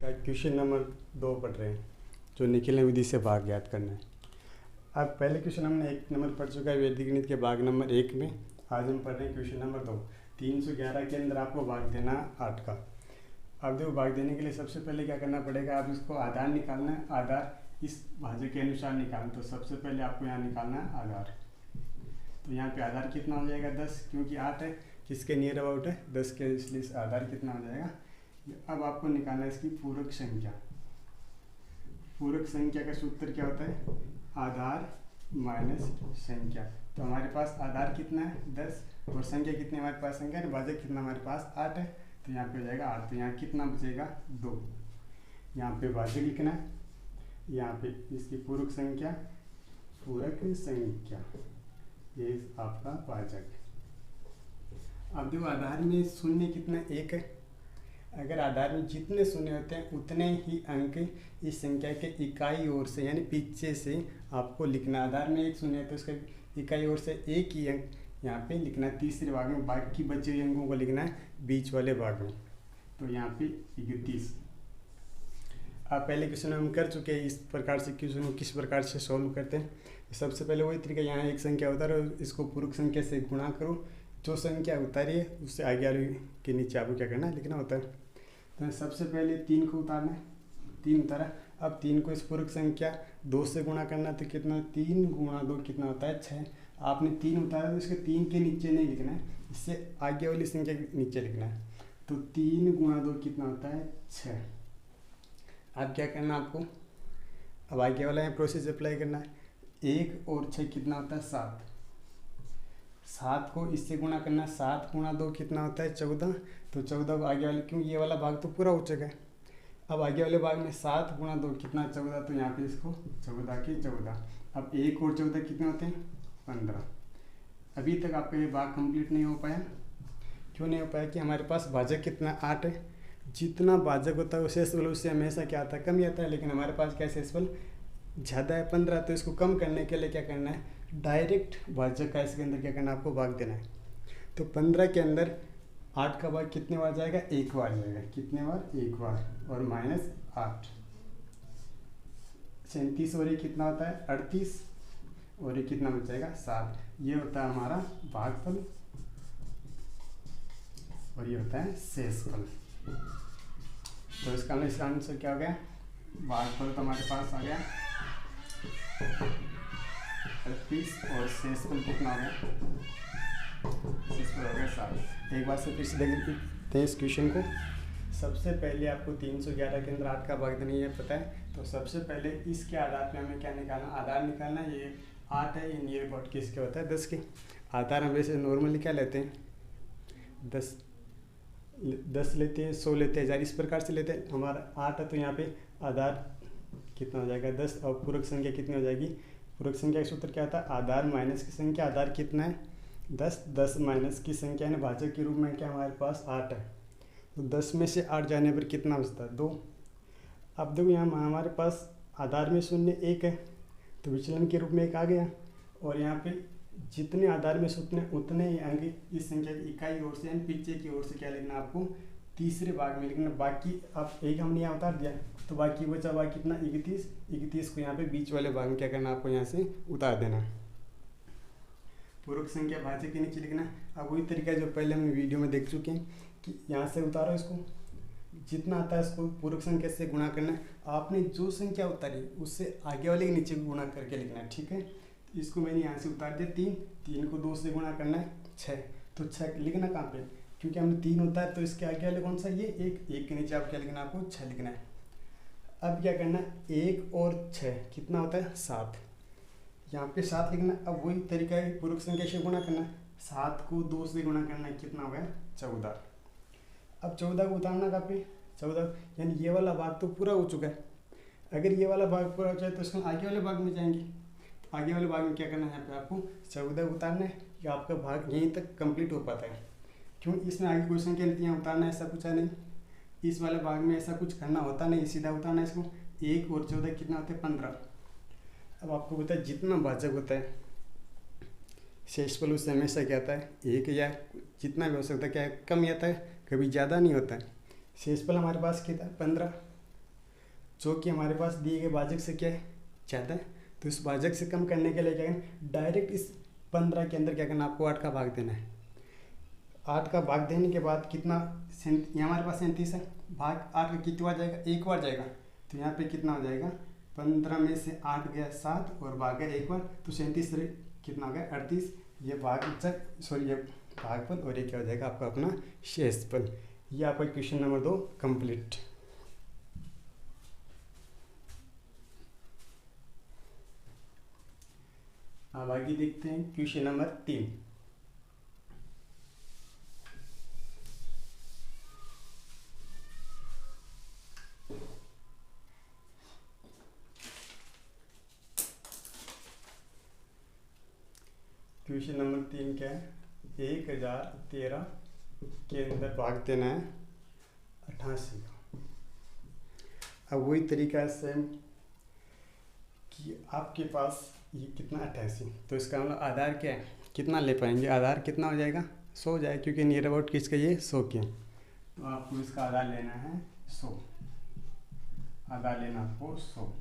Question number 2 पढ़ रहे हैं जो निखिलन विधि से भाग ज्ञात करना है। अब पहले क्वेश्चन हमने 1 नंबर पढ़ चुका है वैदिक गणित के भाग नंबर 1 में। आज हम पढ़ रहे हैं क्वेश्चन नंबर 2। 311 के अंदर आपको भाग देना 8 का। अब देखो भाग देने के लिए सबसे पहले क्या करना पड़ेगा, आप इसको आधार निकालना है। आधार इस भाज्य के अनुसार निकालना, तो सबसे पहले आपको यहाँ निकालना है आधार। तो यहाँ पे आधार कितना हो जाएगा 10, क्योंकि 8 है, किसके नियर अबाउट है 10 के, इसलिए आधार कितना हो जाएगा। अब आपको निकालना है इसकी पूरक संख्या। पूरक संख्या का सूत्र क्या होता है, आधार माइनस संख्या। तो हमारे पास आधार कितना है 10 और संख्या कितनी हमारे पास, संख्या भाजक कितना हमारे पास 8 है, तो यहाँ पे हो जाएगा 8। तो यहाँ कितना बचेगा 2। यहाँ पे भाजक लिखना है, यहाँ पे इसकी पूरक संख्या, पूरक संख्या ये आपका भाजक। अब देखो आधार में शून्य कितना 1 है। अगर आधार में जितने शून्य होते हैं उतने ही अंक इस संख्या के इकाई ओर से यानी पीछे से आपको लिखना। आधार में 1 शून्य है तो उसका इकाई ओर से 1 ही अंक यहाँ पे लिखना है तीसरे भाग में, बाकी बचे हुए अंकों को लिखना है बीच वाले भाग में। तो यहाँ पे 31। आप पहले क्वेश्चन हम कर चुके हैं, इस प्रकार से क्वेश्चन को किस प्रकार से सॉल्व करते हैं। सबसे पहले वही तरीका, यहाँ एक संख्या उतारो, इसको पूरक संख्या से गुणा करो, जो संख्या उतारी है उससे आगे वाले के नीचे आपको क्या करना है लिखना होता है। तो सबसे पहले 3 को उतारना है, 3 उतारा। अब 3 को इस पूरक संख्या 2 से गुणा करना, तो कितना 3 गुणा 2 कितना होता है 6। आपने 3 उतारा तो इसके 3 के नीचे नहीं लिखना है, इससे आगे वाली संख्या के नीचे लिखना है। तो 3 गुणा 2 कितना होता है 6। अब क्या करना आपको, अब आगे वाला यहाँ प्रोसेस अप्लाई करना है। 1 और 6 कितना होता है 7। 7 को इससे गुणा करना, 7 गुणा 2 कितना होता है 14। तो 14 को आगे वाले, क्योंकि ये वाला भाग तो पूरा हो चुका है, अब आगे वाले भाग में 7 गुणा 2 कितना 14। तो यहाँ पे इसको 14 के 14। अब 1 और 14 कितने होते हैं 15। अभी तक आपका ये भाग कंप्लीट नहीं हो पाया। क्यों नहीं हो पाया कि हमारे पास भाजक कितना 8 है। जितना भाजक होता है शेषफल उससे हमेशा क्या आता है कम ही आता है, लेकिन हमारे पास क्या शेषफल ज़्यादा है 15। तो इसको कम करने के लिए क्या करना है, डायरेक्ट भाजक का इसके अंदर क्या करना है आपको भाग देना है। तो 15 के अंदर 8 का भाग कितने बार जाएगा, 1 बार जाएगा। कितने बार, 1 बार। और माइनस 8, 37 और ये कितना होता है 38, और ये कितना बच जाएगा 7। ये होता है हमारा भागफल और ये होता है शेषफल। तो इसका आंसर क्या हो गया, भागफल तो हमारे पास आ गया 38 और शेषफल कितना हो गया, शेषफल हो गया 7। एक बार से फिर से देखते हैं इस क्वेश्चन को। सबसे पहले आपको 311 के अंदर 8 का भाग देना ये पता है। तो सबसे पहले इसके आधार पे हमें क्या निकालना, आधार निकालना। ये 8 है, ये नियर अबाउट किसके होता है 10 के। आधार हम वैसे नॉर्मली क्या लेते हैं 10 लेते हैं, 100 लेते हैं, 1000 इस प्रकार से लेते हैं। हमारा 8 है तो यहाँ पे आधार कितना हो जाएगा 10, और पूरक संख्या कितनी हो जाएगी। पूरक संख्या का सूत्र क्या था, आधार माइनस की संख्या। आधार कितना है 10, 10 माइनस की संख्या है भाजक के रूप में क्या हमारे पास 8 है। तो 10 में से 8 जाने पर कितना बचता है 2। अब देखो यहाँ हमारे पास आधार में शून्य 1 है, तो विचलन के रूप में 1 आ गया। और यहाँ पे जितने आधार में शून्य उतने ही अंक इस संख्या की इकाई ओर से यानी पीछे की ओर से क्या लिखना आपको तीसरे भाग में लिखना। बाकी अब 1 हमने यहाँ उतार दिया, तो बाकी बचा भाग कितना 31। 31 को यहाँ पे बीच वाले भाग में क्या करना आपको यहाँ से उतार देना। पूरक संख्या भाजक के नीचे लिखना। अब वही तरीका जो पहले हम वीडियो में देख चुके हैं कि यहाँ से उतारो, इसको जितना आता है इसको पूरक संख्या से गुणा करना है। आपने जो संख्या उतारी उससे आगे वाले के नीचे गुणा करके लिखना है, ठीक है। तो इसको मैंने यहाँ से उतार दिया 3 को 2 से गुणा करना है 6। तो 6 लिखना कहाँ पे, क्योंकि हमने 3 होता है तो इसके आगे वाले कौन सा ये 1 के नीचे आप क्या लिखना आपको 6 लिखना है। अब क्या करना, 1 और 6 कितना होता है 7, यहाँ पे 7 लिखना। अब वही तरीका है पूरक संख्या से गुणा करना, 7 को 2 से गुणा करना है, कितना हो गया 14। अब 14 को उतारना कहाँ पे 14, यानी ये वाला भाग तो पूरा हो चुका है। अगर ये वाला भाग पूरा हो जाए तो इसको आगे वाले भाग में जाएंगे। आगे वाले भाग में क्या करना है, यहाँ पे आपको 14 उतारना है कि आपका भाग यहीं तक कंप्लीट हो पाता है। क्यों, इसमें आगे कोई संख्या नहीं यहाँ उतारना है, ऐसा कुछ है नहीं। इस वाले भाग में ऐसा कुछ करना होता नहीं, सीधा उतारना है इसको। 1 और 14 कितना होता है 15। अब आपको पता है जितना भाजक होता है शेषफल उससे हमेशा क्या आता है 1, या जितना भी हो सकता है क्या है कम ही आता है, कभी ज़्यादा नहीं होता है। शेषफल हमारे पास कितना 15। जो कि हमारे पास दिए गए भाजक से क्या है, ज़्यादा है। तो इस भाजक से कम करने के लिए क्या करना, डायरेक्ट इस 15 के अंदर क्या करना, आपको 8 का भाग देना है। 8 का भाग देने के बाद कितना, ये हमारे पास 37 है, भाग 8 का कितनी बार जाएगा, एक बार जाएगा। तो यहाँ पे कितना हो जाएगा, 15 में से 8 गया 7 और भाग गया एक बार, तो 37 कितना हो गया 38। ये ये भागफल और ये क्या हो जाएगा आपका अपना शेषफल। ये आपका क्वेश्चन नंबर 2 कंप्लीट। अब आगे देखते हैं क्वेश्चन नंबर 3। क्वेश्चन नंबर 3 क्या है, 1013 के अंदर भाग देना है 88 का। अब वही तरीका सेम कि आपके पास ये कितना 88, तो इसका मतलब आधार क्या है, कितना ले पाएंगे, आधार कितना हो जाएगा 100 हो जाएगा, क्योंकि नियर अबाउट किसका ये 100 के। तो आपको इसका आधार लेना है 100, आधार लेना आपको 100,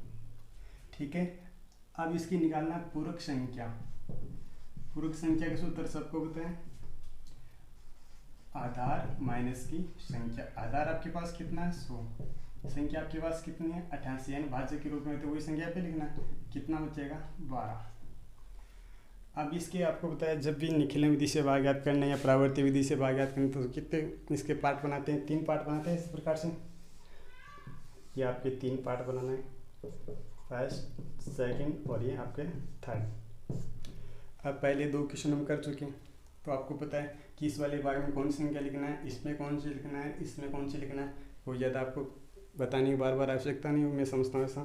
ठीक है। अब इसकी निकालना है पूरक संख्या। पूरक संख्या का सूत्र सबको पता है, आधार माइनस की संख्या। आधार आपके पास कितना है 100, संख्या आपके पास कितनी है 88, यानी भाज्य के रूप में, तो वही संख्या पे लिखना है, कितना बचेगा 12। अब इसके आपको बताया जब भी निखिलन विधि से भाग याद करना या प्रावर्ती विधि से भाग याद करना, तो कितने इसके पार्ट बनाते हैं, 3 पार्ट बनाते हैं इस प्रकार से। ये आपके 3 पार्ट बनाना है, फर्स्ट, सेकंड और ये आपके थर्ड। अब पहले 2 क्वेश्चन हम कर चुके हैं, तो आपको पता है कि इस वाले भाग में कौन सी संख्या लिखना है, इसमें कौन सी लिखना है, इसमें कौन सी लिखना है। कोई ज़्यादा आपको बताने की बार बार आवश्यकता नहीं हो। मैं समझता हूँ ऐसा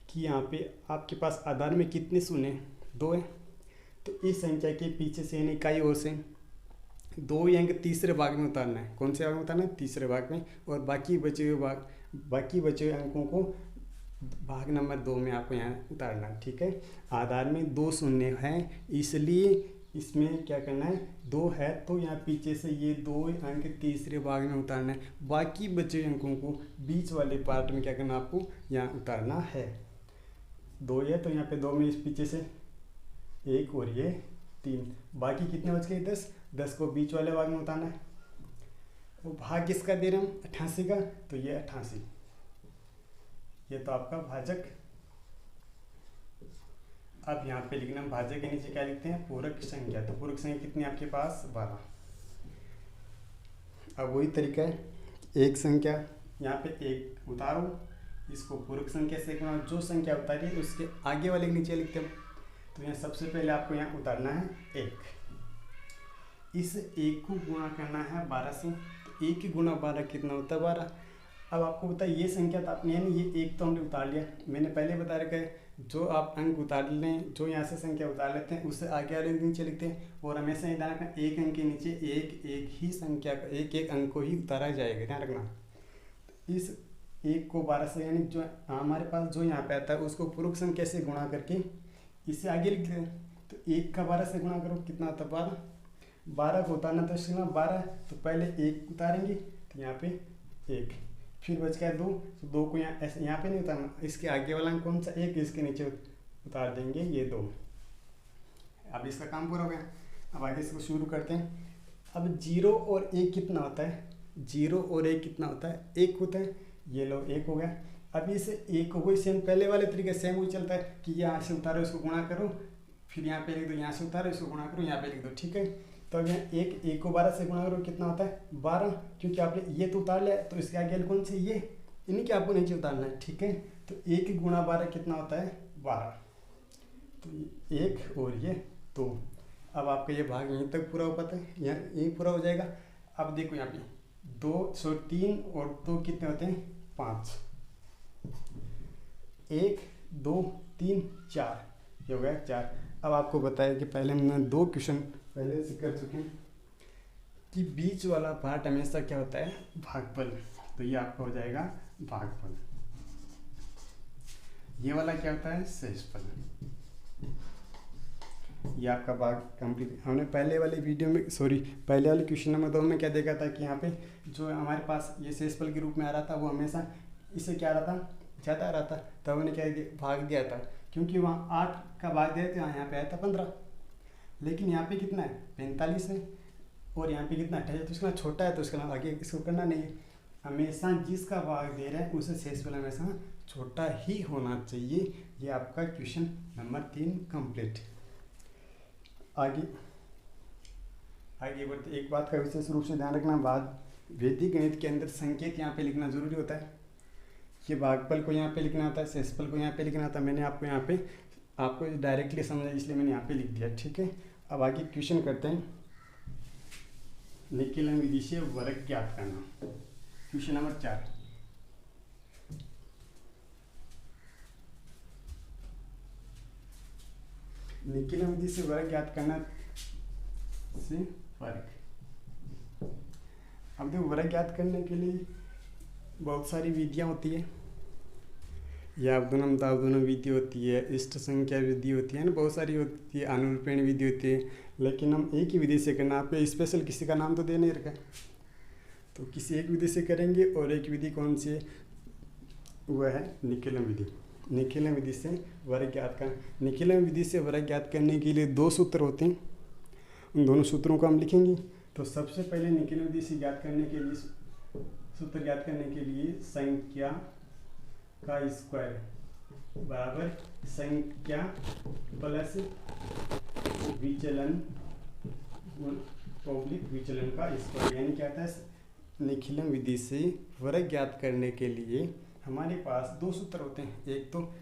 कि यहाँ पे आपके पास आधार में कितने शून्य, 2 है, तो इस संख्या के पीछे से यानी इकाई ओर से 2 अंक तीसरे भाग में उतारना है। कौन से भाग में उतारना है, तीसरे भाग में, और बाकी बचे हुए अंकों को भाग नंबर 2 में आपको यहाँ उतारना है, ठीक है। आधार में 2 शून्य हैं, इसलिए इसमें क्या करना है, 2 है तो यहाँ पीछे से ये 2 अंक तीसरे भाग में उतारना है। बाकी बचे अंकों को बीच वाले पार्ट में क्या करना, आपको यहाँ उतारना है। 2 है तो यहाँ पे 2 में इस पीछे से 1 और ये 3, बाकी कितने बच गए 10 को बीच वाले भाग में उतारना है। वो भाग किसका दे रहे हम 88 का, तो ये 88, ये तो आपका भाजक। अब यहाँ पे लिखना भाजक के नीचे क्या लिखते हैं, पूरक संख्या। तो पूरक संख्या कितनी आपके पास 12। अब वही तरीका है, एक संख्या यहाँ पे 1 उतारो, इसको पूरक संख्या से गुणा, जो संख्या उतारी उसके आगे वाले के नीचे लिखते हैं। तो यहाँ सबसे पहले आपको यहाँ उतारना है 1, इस 1 को गुणा करना है 12 से, तो 1 गुणा 12 कितना होता है 12। अब आपको पता है ये संख्या तो आपने यानी ये 1 तो हमने उतार लिया, मैंने पहले बता रखा है जो आप अंक उतार लें, जो यहाँ से संख्या उतार लेते हैं उससे आगे वाले नीचे लिखते हैं, और हमेशा ही ध्यान रखना 1 अंक के नीचे एक ही संख्या का एक अंक को ही उतारा जाएगा, ध्यान रखना। इस 1 को 12 से यानी जो हमारे पास जो यहाँ पे आता है उसको पूरक संख्या से गुणा करके इससे आगे लिखते हैं। तो 1 का 12 से गुणा करो कितना होता है 12, 12 को उतारना तो इसमें 12, तो पहले 1 उतारेंगे तो यहाँ पे 1, फिर बच गया 2, तो 2 को यहाँ ऐसे यहाँ पे नहीं उतारना, इसके आगे वाला कौन सा 1, इसके नीचे उतार देंगे ये 2। अब इसका काम पूरा हो गया। अब आगे इसको शुरू करते हैं। अब 0 और 1 कितना होता है, 0 और 1 कितना होता है, 1 होता है, ये लो 1 हो गया। अब इसे 1 को वही सेम पहले वाले तरीके सेम वही चलता है कि यहाँ से उतारो इसको गुणा करो, फिर यहाँ पे लिख दो, यहाँ से उतारो इसको गुणा करो, यहाँ पे लिख दो, ठीक है। तो अब यहाँ 1 को 12 से गुणा करो कितना होता है 12, क्योंकि आपने ये तो उतार लिया, तो इसके आगे कौन से ये, इन्हीं के आपको नीचे उतारना है, ठीक है। तो 1 गुणा 12 कितना होता है 12, तो 1 और ये 2। अब आपका ये भाग यहीं तक पूरा हो पाता है, यहाँ यहीं पूरा हो जाएगा। अब देखो यहाँ पे 3 और 2 कितने होते हैं 5, 1 2 3 4, ये हो गया 4। अब आपको बताया कि पहले हमने 2 क्वेश्चन पहले से कर चुके हैं कि बीच वाला पार्ट हमेशा क्या होता है भागफल, तो ये आपका हो जाएगा भागफल। ये वाला क्या होता है शेषफल। ये आपका भाग कंप्लीट। हमने पहले वाले वीडियो में पहले वाले क्वेश्चन नंबर 2 में क्या देखा था कि यहाँ पे जो हमारे पास ये शेषफल के रूप में आ रहा था वो हमेशा इसे क्या आ रहा था ज़्यादा आ रहा था, तब उन्हें क्या भाग दिया था, क्योंकि वहाँ 8 का भाग दिया तो यहाँ पे आया था 15। लेकिन यहाँ पे कितना है 45 है, और यहाँ पे कितना 28 है, तो इसका छोटा है, तो इसका आगे इसको करना नहीं है। हमेशा जिसका भाग दे रहा है उसे शेषफल हमेशा छोटा ही होना चाहिए। ये आपका क्वेश्चन नंबर 3 कंप्लीट। आगे बढ़ते, एक बात का विशेष रूप से ध्यान रखना, वैदिक गणित के अंदर संकेत यहाँ पे लिखना जरूरी होता है कि भागफल को यहाँ पे लिखना होता है, शेषफल को यहाँ पे लिखना होता है। मैंने आपको यहाँ पे आपको डायरेक्टली समझा, इसलिए मैंने यहाँ पे लिख दिया, ठीक है। अब आगे क्वेश्चन करते हैं, निखिलन विधि से वर्ग ज्ञात करना। क्वेश्चन नंबर 4, निखिलन विधि से वर्ग ज्ञात करना से वर्ग। अब देखो, वर्ग ज्ञात करने के लिए बहुत सारी विधियाँ होती है, या अवदुनम तावदुनम विधि होती है, इष्ट संख्या विधि होती है ना, बहुत सारी होती है, अनुरूपेण विधि होती है। लेकिन हम एक ही विधि से करना, आपको स्पेशल किसी का नाम तो दे नहीं रखा, तो किसी एक विधि से करेंगे। और एक विधि कौन सी है, वह है निखिलन विधि। निखिलन विधि से वर्ग ज्ञात कर, निखिलन विधि से वर्ग ज्ञात करने के लिए 2 सूत्र होते हैं, उन दोनों सूत्रों को हम लिखेंगे। तो सबसे पहले निखिलन विधि से ज्ञात करने के लिए, सूत्र ज्ञात करने के लिए, संख्या का स्क्वायर बराबर संख्या प्लस विचलन पब्लिक विचलन का स्क्वायर। यानी क्या होता है, निखिलन विधि से वर्ग ज्ञात करने के लिए हमारे पास 2 सूत्र होते हैं, एक तो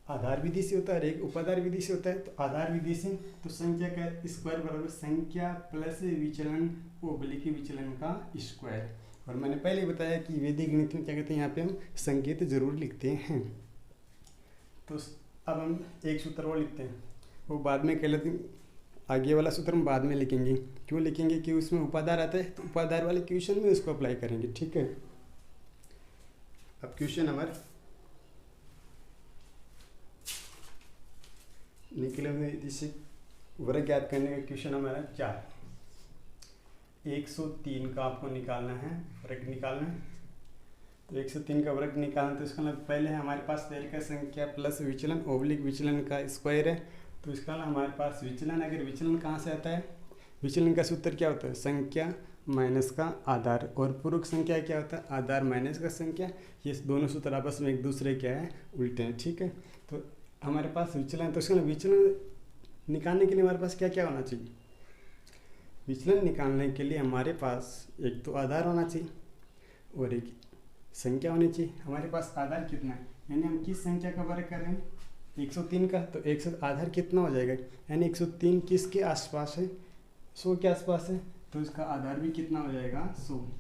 आधार विधि से होता है और एक उपाधार विधि से होता है। तो आधार विधि से तो संख्या का स्क्वायर बराबर संख्या प्लस विचलन पब्लिक विचलन का स्क्वायर। और मैंने पहले बताया कि वैदिक गणित में क्या कहते हैं, यहाँ पे हम संकेत जरूर लिखते हैं। तो अब हम एक सूत्र और लिखते हैं, वो बाद में कर लेते हैं, आगे वाला सूत्र हम बाद में लिखेंगे। क्यों लिखेंगे, कि उसमें उपाधार आता है, तो उपाधार वाले क्वेश्चन में उसको अप्लाई करेंगे, ठीक है। अब क्वेश्चन नंबर, निखिलन विधि से वर्ग ज्ञात करने का क्वेश्चन हमारा 4। 103 का आपको निकालना है, वर्ग निकालना है। तो 103 का वर्ग निकालना, तो इसका मतलब पहले हमारे पास पहले का संख्या प्लस विचलन ओब्लिक विचलन का स्क्वायर है। तो इसका हमारे पास विचलन, अगर विचलन कहाँ से आता है, विचलन का सूत्र क्या होता है, संख्या माइनस का आधार, और पूरक संख्या क्या होता है, आधार माइनस का संख्या। ये दोनों सूत्र आपस में एक दूसरे क्या है, उल्टे हैं, ठीक है। तो हमारे पास विचलन, तो इसका विचलन निकालने के लिए हमारे पास क्या क्या होना चाहिए, विचलन निकालने के लिए हमारे पास एक तो आधार होना चाहिए और एक संख्या होनी चाहिए। हमारे पास आधार कितना है, यानी हम किस संख्या का वर्ग कर रहे हैं, 103 का, तो 100 आधार कितना हो जाएगा, यानी 103 किसके आसपास है, 100 के आसपास है, तो इसका आधार भी कितना हो जाएगा, 100।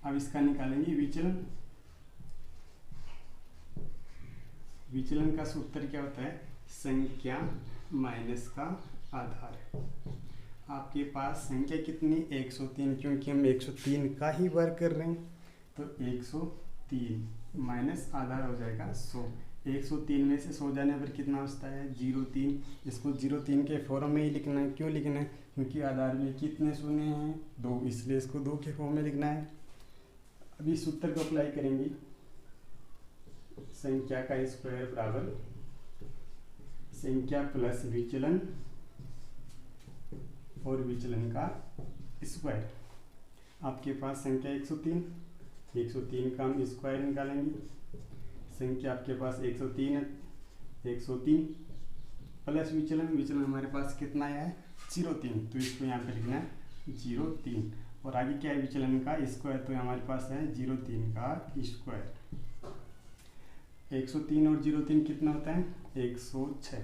अब इसका निकालेंगे विचलन। विचलन का सूत्र क्या होता है, संख्या माइनस का आधार। आपके पास संख्या कितनी, 103, क्योंकि हम 103 का ही वर्ग कर रहे हैं, तो 103 माइनस आधार हो जाएगा 100। 103 में से 100 जाने पर कितना बचता है, 03। इसको 03 के फॉर्म में ही लिखना है। क्यों लिखना है, क्योंकि आधार में कितने शून्य हैं, 2, इसलिए इसको 2 के फॉर्म में लिखना है। अभी सूत्र को अप्लाई करेंगे, संख्या का स्क्वायर बराबर संख्या प्लस विचलन और विचलन का स्क्वायर। आपके पास संख्या 103 का हम स्क्वायर निकालेंगे। संख्या आपके पास 103 है, 103 प्लस विचलन हमारे पास कितना है, 03, तो इसको यहाँ पे लिखना है 03। और आगे क्या है, विचलन का स्क्वायर, तो हमारे पास है 03 का स्क्वायर। 103 और 03 कितना होता है, 106।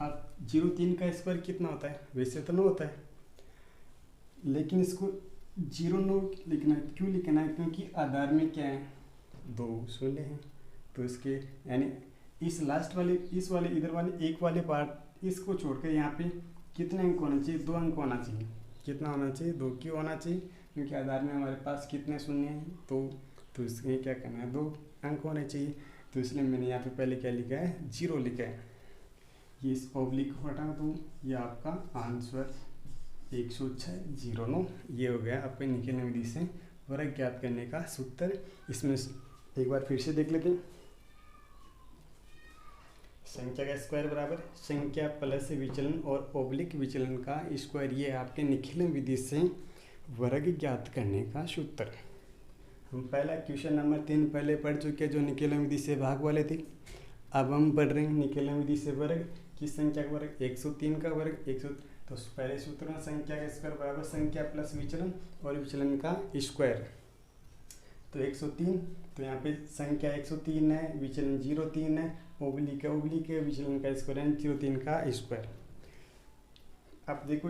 अब 03 का स्क्वायर कितना होता है, वैसे तो 9 होता है, लेकिन इसको 09 लिखना है। क्यों लिखना है, क्योंकि आधार में क्या है, 2 शून्य हैं। तो इसके यानी इस लास्ट वाले, इस वाले इधर वाले एक वाले पार्ट, इसको छोड़कर यहाँ पे कितने अंक होना चाहिए, 2 अंक होना चाहिए। कितना होना चाहिए, 2 क्यों होना चाहिए, क्योंकि आधार में हमारे पास कितने शून्य हैं, तो इसमें क्या करना है, 2 अंक होने चाहिए। तो इसलिए मैंने यहाँ पे पहले क्या लिखा है, 0 लिखा है। ये इस ऑब्लिक को हटा दूँ, ये आपका आंसर 106, 09 ये हो गया आपके निखिलन विधि से वर्ग ज्ञात करने का सूत्र। इसमें एक बार फिर से देख लेते हैं। संख्या का स्क्वायर बराबर संख्या प्लस विचलन और ओब्लिक विचलन का स्क्वायर, ये आपके निखिलन विधि से वर्ग ज्ञात करने का सूत्र। हम पहला क्वेश्चन नंबर 3 पहले पढ़ चुके हैं जो निखिलन विधि से भाग वाले थे। अब हम पढ़ रहे हैं निखिलन विधि से वर्ग। किस संख्या का वर्ग? 103 का वर्ग। 100 तो पहले सूत्र में संख्या का स्क्वायर बराबर संख्या प्लस विचलन और विचलन का स्क्वायर। तो 103, तो यहाँ पे संख्या 103 है, विचलन 03 है, ओब्लिक है, विचलन का स्क्वायर है 03 का स्क्वायर। अब देखो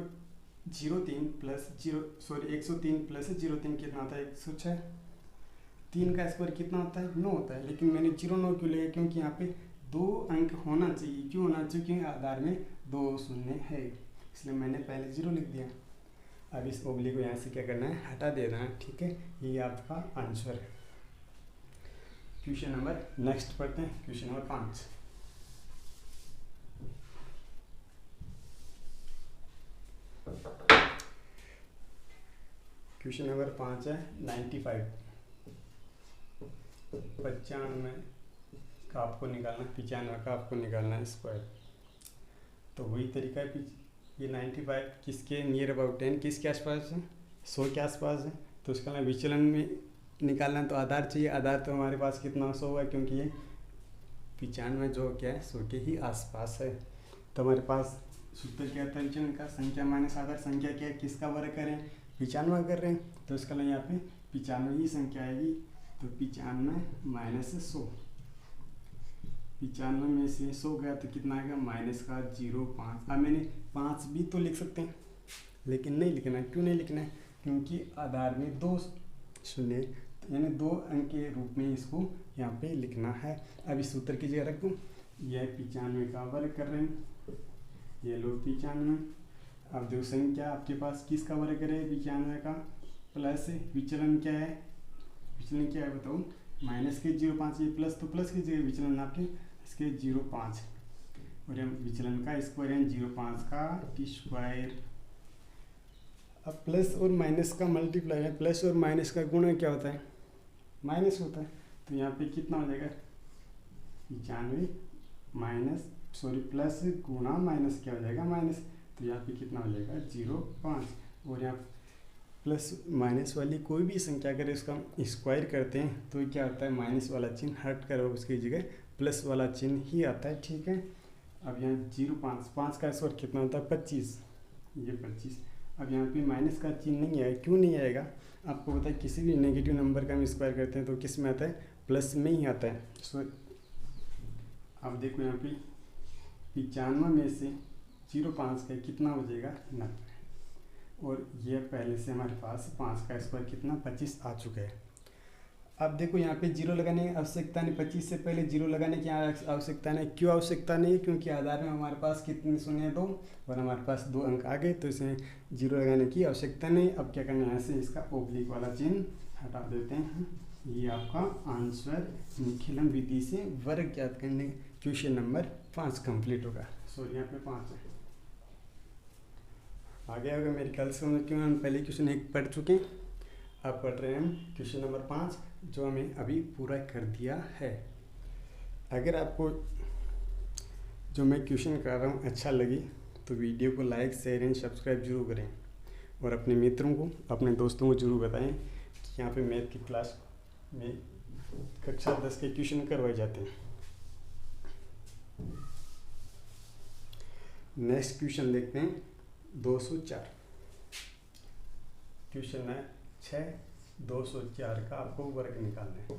103 प्लस 03 कितना होता है? 106। 3 का स्क्वायर कितना होता है? 9 होता है। लेकिन मैंने 09 क्यों लिया? क्योंकि यहाँ पे 2 अंक होना चाहिए। क्यों होना चाहिए? क्योंकि आधार में 2 शून्य है, इसलिए मैंने पहले 0 लिख दिया। अब इस ओब्लिक को यहाँ से क्या करना है? हटा देना है। ठीक है, ये आपका आंसर है। क्वेश्चन नंबर नेक्स्ट पढ़ते हैं, क्वेश्चन नंबर 5। क्वेश्चन नंबर 5 है 95 का आपको निकालना, 95 का आपको निकालना है स्क्वायर। तो वही तरीका है। ये 95 किसके नियर अबाउट 10, किसके आसपास है? 100 के आसपास है। तो उसका ना विचलन में निकालना है तो आधार चाहिए। आधार तो हमारे पास कितना? 100 है, क्योंकि ये 95 जो क्या है 100 के ही आसपास है। तो हमारे पास सूत्र क्या था विचलन का? संख्या माइनस आधार। संख्या क्या है? किसका वर्ग करें? 95 कर रहे हैं, तो इसका यहाँ पे 95 ही संख्या आएगी। तो 95 माइनस 100, 95 में से 100 गया तो कितना आएगा? माइनस का 0.5। अब मैंने 5 भी तो लिख सकते हैं, लेकिन नहीं लिखना है। क्यों नहीं लिखना है? क्योंकि आधार में 2 शून्य, यानी 2 अंक के रूप में इसको यहाँ पे लिखना है। अब इस सूत्र की जगह रखूँ, यह 95 का वर्ग कर रहे हैं, ये लो 95। अब जो संख्या आपके पास किसका वर्ग करे? 95 का, प्लस विचलन क्या है? विचलन क्या है बताओ? माइनस के 0.5, ये प्लस, तो प्लस की जगह विचलन आपके इसके 0.5, और हम विचलन का स्क्वायर है 0.5 का स्क्वायर। अब प्लस और माइनस का मल्टीप्लाई है, प्लस और माइनस का गुणा क्या होता है? माइनस होता है। तो यहाँ पे कितना हो जाएगा? 95 माइनस प्लस गुणा माइनस क्या हो जाएगा? माइनस। तो यहाँ पे कितना हो जाएगा? 0.5। और यहाँ प्लस माइनस वाली कोई भी संख्या अगर इसका स्क्वायर करते हैं तो क्या होता है? माइनस वाला चिन्ह हट कर उसकी जगह प्लस वाला चिन्ह ही आता है। ठीक है, अब यहाँ 0.5, 5 का स्क्वायर कितना होता है? 25, ये 25। अब यहाँ पे माइनस का चिन्ह नहीं आएगा। क्यों नहीं आएगा? आपको पता है किसी भी नेगेटिव नंबर का हम स्क्वायर करते हैं तो किस में आता है? प्लस में ही आता है। सो अब देखो यहाँ पे 95 में से 0.5 का कितना हो जाएगा? 90। और ये पहले से हमारे पास 5 का स्क्वायर कितना? 25 आ चुका है। अब देखो यहाँ पे 0 लगाने की आवश्यकता नहीं, 25 से पहले 0 लगाने की आवश्यकता नहीं। क्यों आवश्यकता नहीं? क्योंकि आधार में हमारे पास कितने शून्य? 2, और हमारे पास 2 अंक आ गए, तो इसे 0 लगाने की आवश्यकता नहीं। अब क्या करना है? यहाँ से इसका ओब्लिक वाला चिन्ह हटा देते हैं। ये आपका आंसर निखिलन विधि से वर्ग ज्ञात करने क्वेश्चन नंबर 5 कंप्लीट होगा। सॉरी, यहाँ पे 5 है, आगे होगा मेरे ख्याल से। क्यों हम पहले क्वेश्चन 1 पढ़ चुके हैं, अब पढ़ रहे हैं हम क्वेश्चन नंबर 5, जो हमें अभी पूरा कर दिया है। अगर आपको जो मैं क्वेश्चन कर रहा हूँ अच्छा लगी तो वीडियो को लाइक, शेयर एंड सब्सक्राइब जरूर करें, और अपने मित्रों को, अपने दोस्तों को जरूर बताएं कि यहाँ पे मैथ की क्लास में कक्षा 10 के क्वेश्चन करवाए जाते हैं। नेक्स्ट क्वेश्चन देखते हैं 204। क्वेश्चन है 6, 204 का आपको वर्ग निकालना है।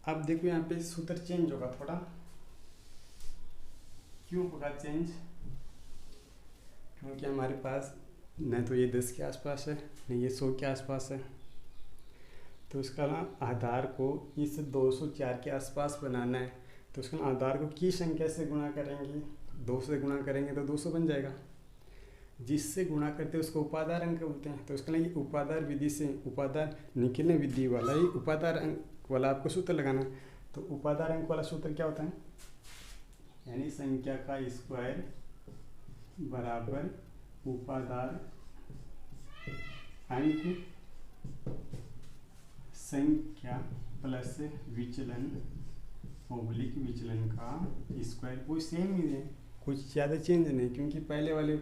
अब देखो यहाँ पे सूत्र चेंज होगा थोड़ा। क्यों होगा चेंज? क्योंकि हमारे पास न तो ये 10 के आसपास है, न ये 100 के आसपास है। तो उसका ना आधार को इस 204 के आसपास बनाना है। तो उसका आधार को किस संख्या से गुणा करेंगे? 2 से गुणा करेंगे तो 200 बन जाएगा। जिससे गुणा करते हैं उसको उपादार अंक बोलते हैं। तो उसके लिए उपादार विधि से, उपादार निखिलन विधि वाला ही उपादार अंक वाला आपको सूत्र लगाना है। तो उपादार अंक वाला सूत्र क्या होता है? यानी संख्या का स्क्वायर बराबर उपादार अंक संख्या प्लस विचलन ओब्लिक विचलन का स्क्वायर, वो सेम ही है, कुछ ज़्यादा चेंज नहीं, क्योंकि पहले वाले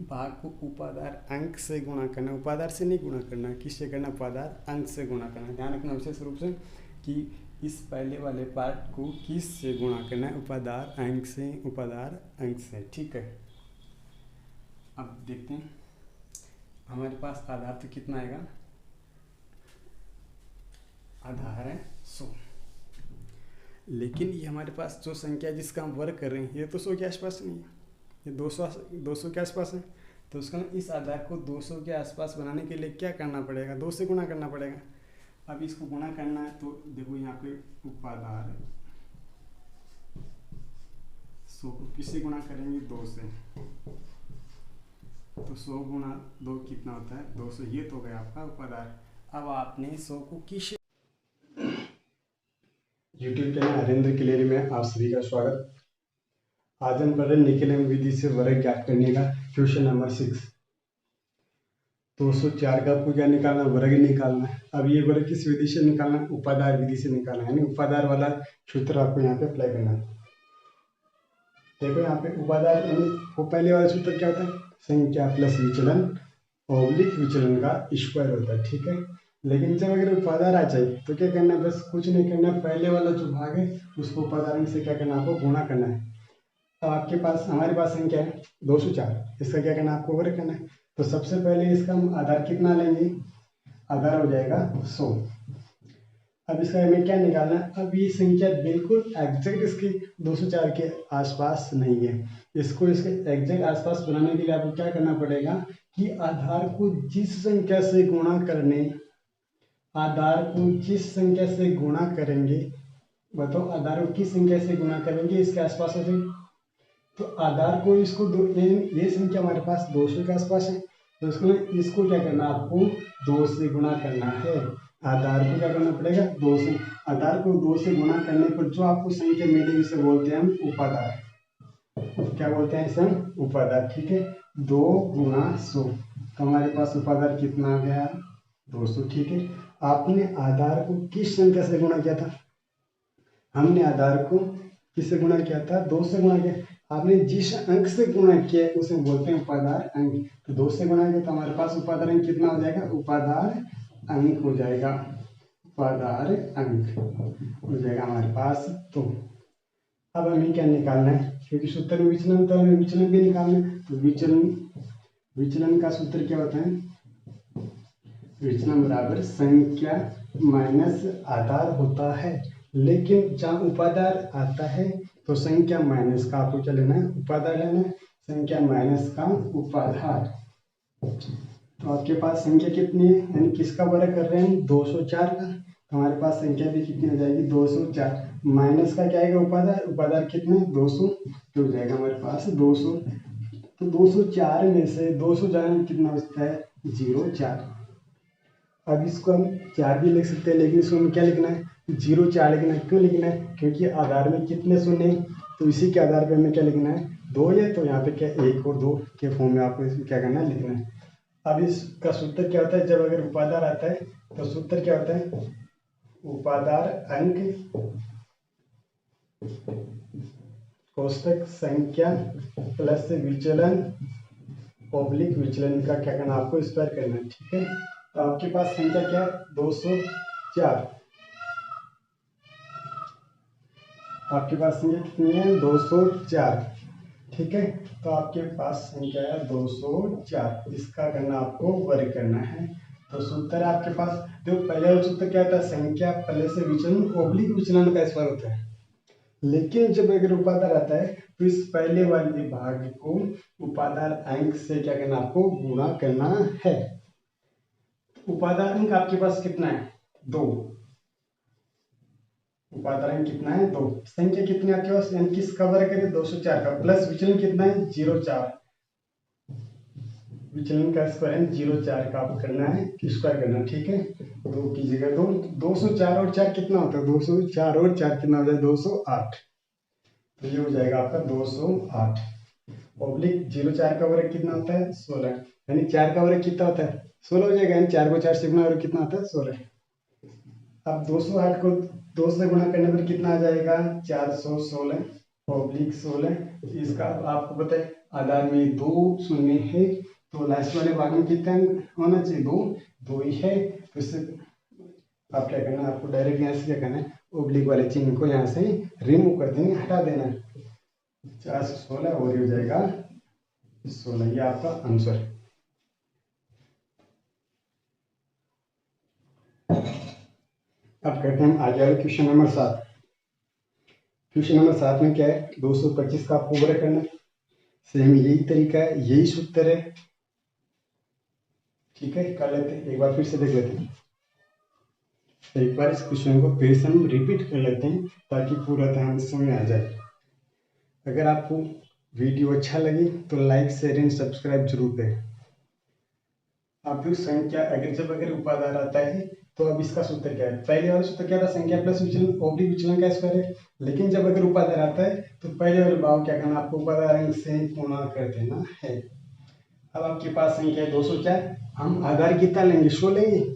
भाग को उपादार अंक से गुणा करना, उपादार से नहीं गुणा करना, किससे करना, उपादार अंक से गुणा करना। ध्यान रखना विशेष रूप से कि इस पहले वाले पार्ट को किस से गुणा करना है, उपादार अंक से, उपादार अंक से। ठीक है, अब देखते हैं हमारे पास आधार तो कितना आएगा, आधार है 100, लेकिन ये हमारे पास जो संख्या जिसका हम वर्ग कर रहे हैं ये तो 100 के आसपास नहीं है, ये 200 के आसपास है। तो उसका इस आधार को 200 के आसपास बनाने के लिए क्या करना पड़ेगा, 2 से गुणा करना पड़ेगा। अब इसको गुणा करना है तो देखो यहाँ पे उपादार 100 को किससे गुणा करेंगे, 2 से, तो 100 गुणा 2 कितना होता है, 200। ये तो गया आपका उपादार। अब आपने 100 को किस यूट्यूब चैनल हरेंद्र क्लेरी में आप सभी का स्वागत। आज हम पढ़ रहे निखिलन विधि से वर्ग ज्ञात करने का क्वेश्चन नंबर 6। 204 का आपको क्या निकालना, वर्ग निकालना है। अब ये वर्ग किस विधि से निकालना है, उपादार विधि से निकालना है, यानी उपादार वाला सूत्र आपको यहाँ पे अप्लाई करना है। देखो यहाँ पे उपादार यानी वो पहले वाला सूत्र क्या होता है, संख्या प्लस विचलन ओब्लिक विचलन का स्क्वायर होता है। ठीक है, लेकिन जब अगर उपादार आ जाए तो क्या करना है, बस कुछ नहीं करना, पहले वाला जो भाग है उसको उपादार से क्या करना, आपको गुणा करना है। अब आपके पास, हमारे पास संख्या है 204, इसका क्या करना, आपको वर्ग करना है। तो सबसे पहले इसका हम आधार कितना लेंगे, आधार हो जाएगा 100। अब इसका हमें क्या निकालना है, अब ये संख्या बिल्कुल एग्जैक्ट इसके 204 के आसपास नहीं है, इसको इसके एग्जैक्ट आसपास बनाने के लिए आपको क्या करना पड़ेगा कि आधार को जिस संख्या से गुणा करने, आधार को जिस संख्या से गुणा करेंगे, बताओ आधार को किस संख्या से गुणा करेंगे इसके आसपास हो जाए। तो आधार को इसको ये संख्या हमारे पास 200 के आसपास है, तो इसको क्या करना, आपको 2 से गुणा करना है। आधार को क्या करना पड़ेगा, 2 से, आधार को 2 से गुणा करने पर जो आपको संख्या मिलेगी इसे बोलते हैं हम उपादार। क्या बोलते हैं इसे हम, उपादार। ठीक है, 2 गुणा 100, तो हमारे पास उपादार कितना आ गया, 200। ठीक है, आपने आधार को किस संख्या से गुणा किया था, हमने आधार को किससे गुणा किया था, 2 से गुणा किया। आपने जिस अंक से गुणा किया उसे बोलते हैं उपादार अंक। तो 2 से गुणा किया तो हमारे पास उपादार अंक कितना हो जाएगा, उपादार अंक हो जाएगा, उपादार अंक हो जाएगा हमारे पास। तो अब हमें क्या निकालना है, क्योंकि सूत्र में विचलन, तो हमें विचलन भी निकालना है। तो विचलन का सूत्र क्या होता है, विचलन बराबर संख्या माइनस आधार होता है, लेकिन जहाँ उपादार आता है तो संख्या माइनस का आपको क्या लेना है, उपादार लेना है, संख्या माइनस का उपादार। तो आपके पास संख्या कितनी है, यानी किसका वर्ग कर रहे हैं, 204 का, तो हमारे पास संख्या भी कितनी हो जाएगी, 204, माइनस का क्या आएगा, उपादार, उपादार कितने 200, तो हो जाएगा हमारे पास 200। तो 204 में से 204 में कितना बचता है, 04। अब इसको हम 4 भी लिख सकते हैं, लेकिन इसको हम क्या लिखना है, 04 लिखना है। क्यों लिखना है, क्योंकि आधार में कितने शून्य, तो इसी के आधार पे हमें क्या लिखना है, 2 है, तो यहाँ पे क्या 1 और 2 के फॉर्म में आपको इसमें क्या करना है, लिखना है। अब इसका सूत्र क्या होता है, जब अगर उपादार आता है तो सूत्र क्या होता है, उपादार अंक कोष्टक संख्या प्लस विचलन ओब्लिक विचलन का क्या करना, आपको स्क्वायर करना है। ठीक है, तो आपके पास संख्या क्या है, 204, आपके पास संख्या कितनी है, 204। ठीक है, तो आपके पास संख्या है 204, इसका करना आपको वर्ग करना है। तो सूत्र आपके पास, देखो पहले वाला सूत्र क्या था, संख्या प्लस विचलन ओब्लिक विचलन का स्क्वायर होता है, लेकिन जब अगर उपादार आता है तो इस पहले वाले भाग को उपादार अंक से क्या करना, आपको गुणा करना है। उपादार अंक आपके पास कितना है, 2, उपादार अंक कितना है, 2, संख्या कितनी आपके पास, यानी किसका वर्ग करें, 204 का, प्लस विचलन कितना है, 04, विचलन का स्क्वायर है 04 का आपको करना है, स्क्वायर करना। ठीक है, 2 की जगह 2, 204 और 4 कितना होता है, 204 और 4 कितना हो जाए, 208, तो ये हो जाएगा आपका 208। ओब्लिक 04 का वर्ग कितना होता है, 16, यानी 4 का वर्ग कितना होता है, 16 हो जाएगा, यानी 4 को 4 से गुणा और कितना होता है, 16। अब 208 को 2 से गुणा करने पर कितना आ जाएगा, 416/16। इसका आपको पता है आधार में 2 शून्य है, तो लास्ट वाले भाग में कितना होना चाहिए, 2 ही है। तो इससे आप क्या करना है, आपको डायरेक्ट यहाँ से क्या करना है, ओब्लिक वाले चिन्ह को यहाँ से रिमूव कर देंगे, हटा देना है। 416 और ये हो जाएगा 16, ये आपका आंसर। अब करते हैं आगे वाले क्वेश्चन नंबर 7। क्वेश्चन नंबर 7 में क्या है, 225 का आपको वर्ग करना है। सेम यही तरीका है, यही सूत्र है। ठीक है, कर लेते हैं, एक बार फिर से देख लेते हैं। एक बार इस क्वेश्चन को फिर से हम रिपीट कर लेते हैं ताकि पूरा ध्यान समझ आ जाए। अगर आपको वीडियो अच्छा लगे तो लाइक शेयर एंड सब्सक्राइब जरूर करें। आप संख्या अगर उपादान आता है तो अब इसका सूत्र क्या है, पहले वाला सूत्र क्या था, संख्या प्लस विचलन ओब्लिक विचलन का स्क्वायर है। लेकिन जब अगर उपादान आता है तो पहले वाले भाव क्या करना, आपको उपादान से गुणा कर देना है। अब आपके पास संख्या है 204, हम आधार कितना लेंगे, 100 लेंगे।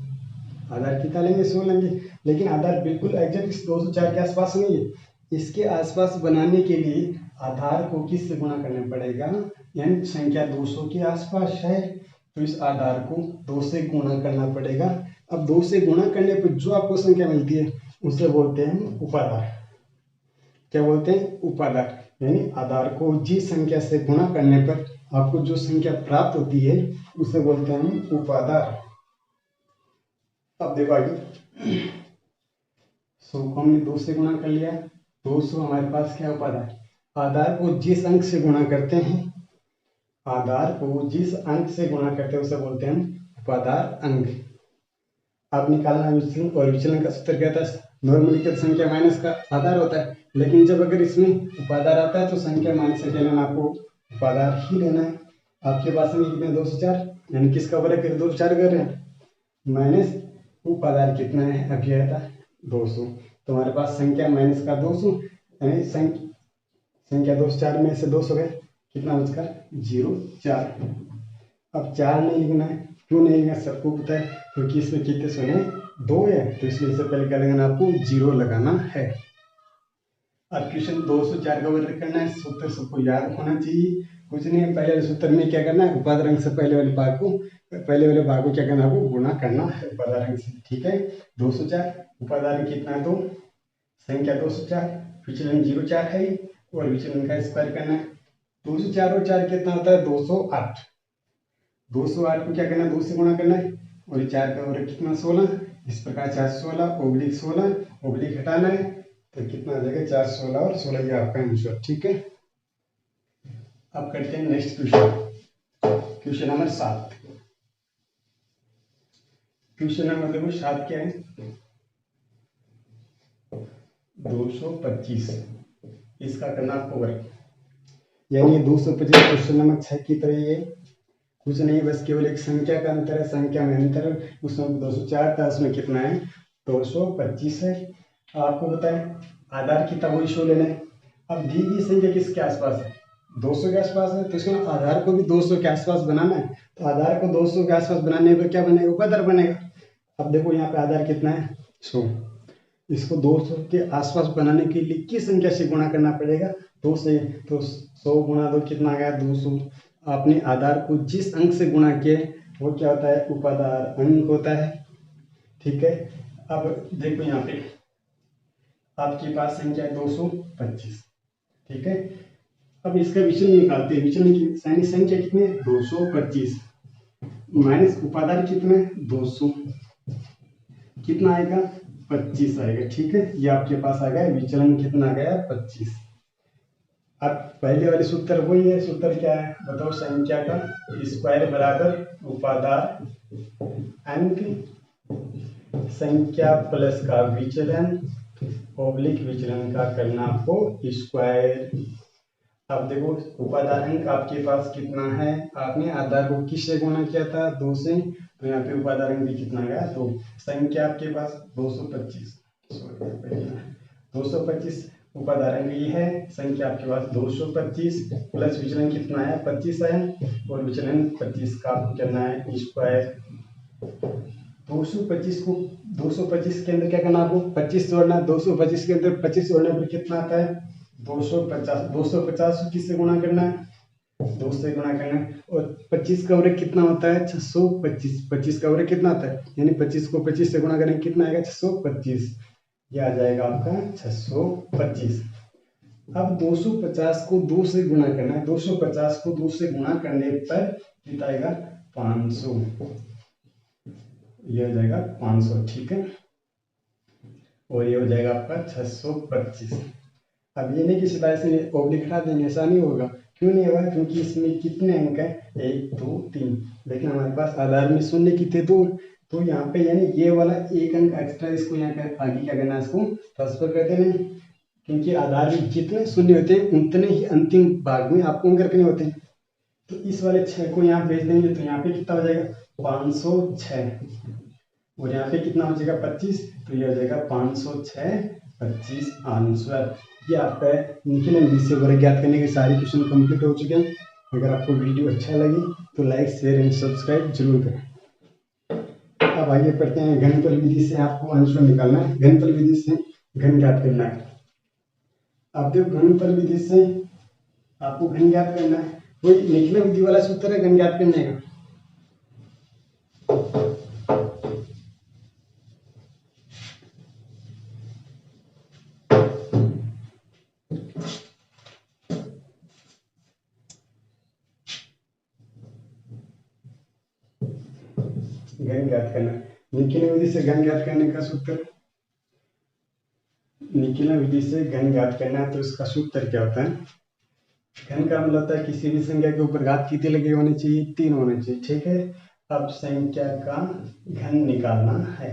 आधार कितना लेंगे, 100 लेंगे। लेकिन आधार बिल्कुल एग्जैक्ट इस 204 के आसपास नहीं है। इसके आसपास बनाने के लिए आधार को किससे गुणा करना पड़ेगा, यानी संख्या 200 के आसपास है तो इस आधार को 2 से गुणा करना पड़ेगा। अब 2 से गुणा करने पर जो आपको संख्या मिलती है उसे बोलते हैं उपादार। क्या बोलते हैं, उपादार। यानी आधार को जिस संख्या से गुणा करने पर आपको जो संख्या प्राप्त होती है उसे बोलते हैं उपादार। अब देखो आगे, 100 को हमने 2 से गुणा कर लिया, 200 हमारे पास क्या उपादार। आधार को जिस अंक से गुणा करते हैं, आधार को जिस अंक से गुणा करते हैं उसे बोलते हैं उपादार अंक। अब निकालना विचलन, और विचलन का सूत्र क्या था, नॉर्मली क्या संख्या माइनस का आधार होता है। लेकिन जब अगर इसमें उपादार आता है तो संख्या माइनस से क्या लेना, आपको उपादार ही लेना है। आपके पास में कितने, 204, यानी किसका वर्ग कर 204 कर रहे हैं, माइनस उपादार कितना है, अभी आया था 200। तो हमारे पास संख्या माइनस का 200, यानी संख्या 204 में से 200 गए, कितना बचकर 04। अब 4 नहीं लिखना है, क्यों नहीं लिखना, सबको पता है क्योंकि इसमें कितने शून्य 2 है, तो इसलिए इससे पहले क्या लगाना, आपको 0 लगाना है। अब क्वेश्चन 204 का वर्ग करना है, सूत्र सबको याद होना चाहिए। कुछ नहीं है, पहले वाले सूत्र में क्या करना है, उपादान अंक से पहले वाले भाग को क्या करना है, आपको गुणा करना है उपादान अंक से। ठीक है, 204 उपादान कितना है, तो संख्या 204, विचलन 04 है और विचलन का स्क्वायर करना है। 204 और 4 कितना होता है, 208। 208 को क्या करना है, 2 से गुणा करना है, और 4 का वर्ग कितना, 16। इस प्रकार 416 ओब्लिक हटाना है, तो कितना आ जाएगा, 416 और 16, ये आपका आंसर। ठीक है, अब करते हैं next question, question number 7। Question number देखो 7 क्या है, 225, इसका करना आपको वर्ग, यानी 225 क्वेश्चन नंबर 6 की तरह ये कुछ नहीं, बस केवल एक संख्या का अंतर है, संख्या में अंतर है। उसमें 204 था, उसमें कितना है, 225 है। आपको बताएं आधार कितना, वही 100 लेना है। अब दी गई संख्या किसके आसपास है, 200 के आसपास है, तो इसमें आधार को भी 200 के आसपास बनाना है। तो आधार को 200 के आसपास बनाने पर क्या बनेगा, उपादार बनेगा। अब देखो यहाँ पे आधार कितना है, 100। इसको 200 के आसपास बनाने के लिए किस संख्या से गुणा करना पड़ेगा, 2 से। तो 100 गुणा 2 कितना आ गया, 200। आपने आधार को जिस अंक से गुणा किया वो क्या होता है, उपादार अंक होता है। ठीक है, अब देखो यहाँ पे आपके पास संख्या है 225। ठीक है, अब इसका विचलन निकालते हैं। विचलन की संख्या कितनी है, 225 माइनस उपादार कितने, 200, कितना आएगा, 25 आएगा। ठीक है, ये आपके पास आ गया विचलन, कितना आ गया, 25। अब पहले वाले सूत्र वही है, सूत्र क्या है बताओ, संख्या का स्क्वायर बराबर उपादार अंक, संख्या प्लस का विचलन ओब्लिक विचलन का करना आपको स्क्वायर। अब देखो उपादार अंक आपके पास कितना है, आपने आधार को किससे गुणा किया था, 2 से, तो यहाँ पे उपादार अंक भी कितना गया, तो संख्या आपके पास 225, 225 उपादार अंक ये है, संख्या आपके पास 225 प्लस विचलन कितना है, 25 है, और विचलन 25 का करना है स्क्वायर। 225 को 225 के अंदर क्या करना आपको 25 जोड़ना है। 225 के अंदर 25 जोड़ने पर कितना आता है 250। 250 को किससे गुणा करना है 2 से गुणा करना है। और 25 का वर्ग कितना होता है 625। 25 का वर्ग कितना आता है यानी 25 को 25 से गुणा करेंगे कितना आएगा 625। ये आ जाएगा आपका 625। अब 250 को 2 से गुणा करना है। 250 को 2 से गुणा करने पर कितना आएगा 500। ये हो जाएगा 500 ठीक है। और ये हो जाएगा आपका 625। अब ये नहीं कि सिर्फ ऐसे ओब्लिक हटा देंगे, ऐसा नहीं होगा। क्यों नहीं होगा क्योंकि इसमें कितने अंक है 1 2 3, लेकिन हमारे पास आधार में शून्य कितने 2, तो यहाँ पे यानी ये वाला एक अंक एक्स्ट्रा इसको यहाँ पे आगे क्या करना है इसको ट्रांसफर कर देना, क्योंकि आधार में जितने शून्य होते हैं उतने ही अंतिम भाग में आपको अंक रखने होते हैं। तो इस वाले 6 को यहाँ भेज देंगे तो यहाँ पे कितना हो जाएगा 506 और यहाँ पे कितना हो जाएगा 25, तो ये हो जाएगा 506 25 आंसर। ये आपका निखिल विषय वर्ग ज्ञात करने के सारे क्वेश्चन कंप्लीट हो चुके हैं। अगर आपको वीडियो अच्छा लगे तो लाइक शेयर एंड सब्सक्राइब जरूर करें। अब आगे पढ़ते हैं घनफल विधि से आपको आंसर निकालना है। घनफल विधि से घन ज्ञात करना है। अब देखो घनफल विधि से आपको घन ज्ञात करना है। वही निखिल विधि वाला सूत्र है घन ज्ञात करने का। घन ज्ञात करना, निखिल विधि से घन ज्ञात करने का सूत्र, निखिल विधि से घन ज्ञात करना है तो इसका सूत्र क्या होता है। घन का मतलब होता है किसी भी संख्या के ऊपर घात कितने लगे होने चाहिए 3 होने चाहिए ठीक है। अब संख्या का घन निकालना है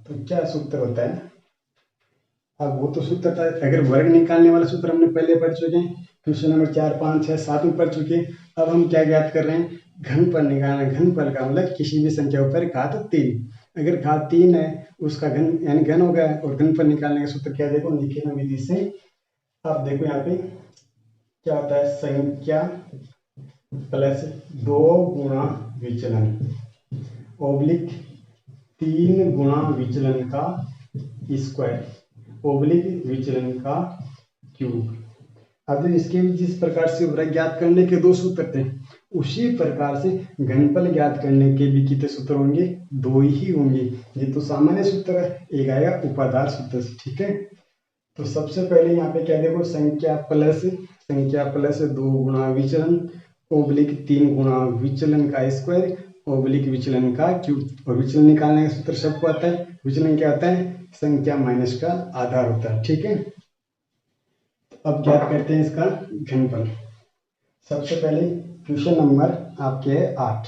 तो क्या सूत्र होता है। अब वो तो सूत्र था, अगर वर्ग निकालने वाला सूत्र हमने पहले पढ़ चुके हैं, क्वेश्चन नंबर 4 5 6 7 में पढ़ चुके हैं। अब हम क्या ज्ञात कर रहे हैं घनफल निकालना। घनफल का मतलब किसी भी संख्या ऊपर घात 3, अगर घात 3 है उसका घन यानी घन हो गया। और घनफल निकालने का सूत्र क्या देखो निखिल विधि से। अब देखो यहाँ पे क्या होता है संख्या प्लस 2 गुणा विचलन ओब्लिक 3 गुणा विचलन का स्क्वायर ओब्लिक विचलन का क्यूब। अब इसके जिस प्रकार से वर्ग ज्ञात करने के 2 सूत्र थे उसी प्रकार से घनफल ज्ञात करने के भी कितने सूत्र होंगे 2 ही होंगे। ये तो सामान्य सूत्र है, एक आएगा उपादान सूत्र से ठीक है। तो सबसे पहले यहाँ पे क्या देखो संख्या प्लस 2 गुणा विचलन ओब्लिक 3 गुणा विचलन का स्क्वायर ओब्लिक विचलन का क्यूब। और विचलन निकालने का सूत्र सबको आता है। विचलन क्या होता है संख्या माइनस का आधार होता है ठीक है। अब ज्ञात करते हैं इसका घनफल। सबसे पहले क्वेश्चन नंबर आपके है 8।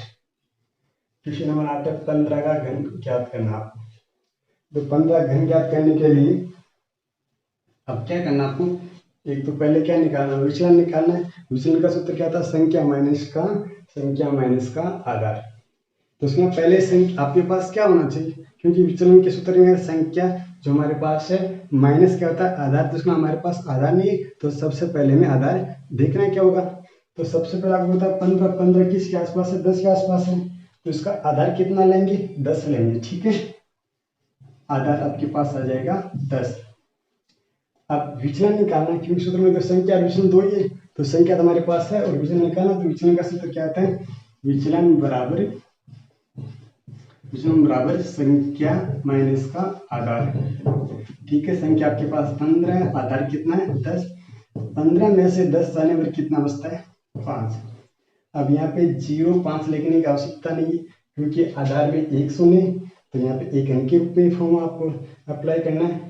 क्वेश्चन नंबर 8 है 15 का घन ज्ञात करना आपको। तो 15 घन ज्ञात करने के लिए अब क्या करना आपको, एक तो पहले क्या निकालना विचलन निकालना है। विचलन का सूत्र क्या था संख्या माइनस का आधार। तो उसमें पहले संख्या आपके पास क्या होना चाहिए, क्योंकि विचलन के सूत्र में संख्या जो हमारे पास है माइनस क्या होता है आधार, तो उसमें हमारे पास आधार नहीं है। तो सबसे पहले में आधार देखना है क्या होगा। तो सबसे पहले आपको होता है 15 किसके आसपास है 10 के आसपास है, तो इसका आधार कितना लेंगे 10 लेंगे ठीक है। आधार आपके पास आ जाएगा 10। अब विचलन निकालना है क्योंकि सूत्र में तो संख्या और विचलन 2 ही है, तो संख्या तो हमारे पास है और विचलन निकालना। तो विचलन का सूत्र क्या आता है विचलन बराबर संख्या माइनस का आधार ठीक है। संख्या आपके पास 15 है, आधार कितना है 10। 15 में से 10 जाने पर कितना बचता है 5। अब यहाँ पे 0 5 लिखने की आवश्यकता नहीं है क्योंकि आधार में 1 शून्य, तो यहाँ पे एक अंक के रूप में फॉर्म आपको अप्लाई करना है।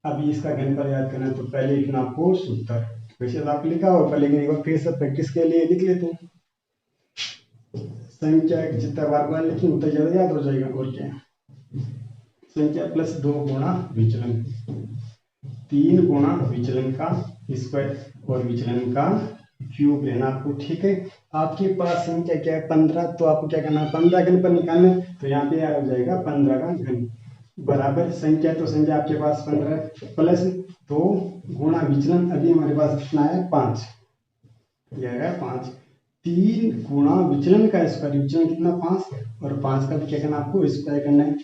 अब इसका घनफल याद करना है तो पहले लिखना आपको सूत्र, वैसे तो आप लिखा हो पर लेकिन एक बार फिर से प्रैक्टिस के लिए लिख लेते हैं। संख्या जितना बार लिखी उतना ज्यादा याद हो जाएगा। और क्या संख्या प्लस 2 गुणा विचलन 3 गुणा विचलन का स्क्वायर और विचलन का क्यूब लेना आपको ठीक है। आपके पास संख्या क्या है 15, तो आपको क्या करना है 15 घन पर निकालना है। तो यहाँ पे आ जाएगा 15 का घन बराबर संख्या, तो संख्या आपके पास 15 है प्लस 2 गुणा विचलन अभी हमारे पास कितना है 5, यह है 5 3 गुणा विचलन का स्क्वायर, विचलन कितना 5 है, और 5 का भी क्या करना आपको स्क्वायर करना है।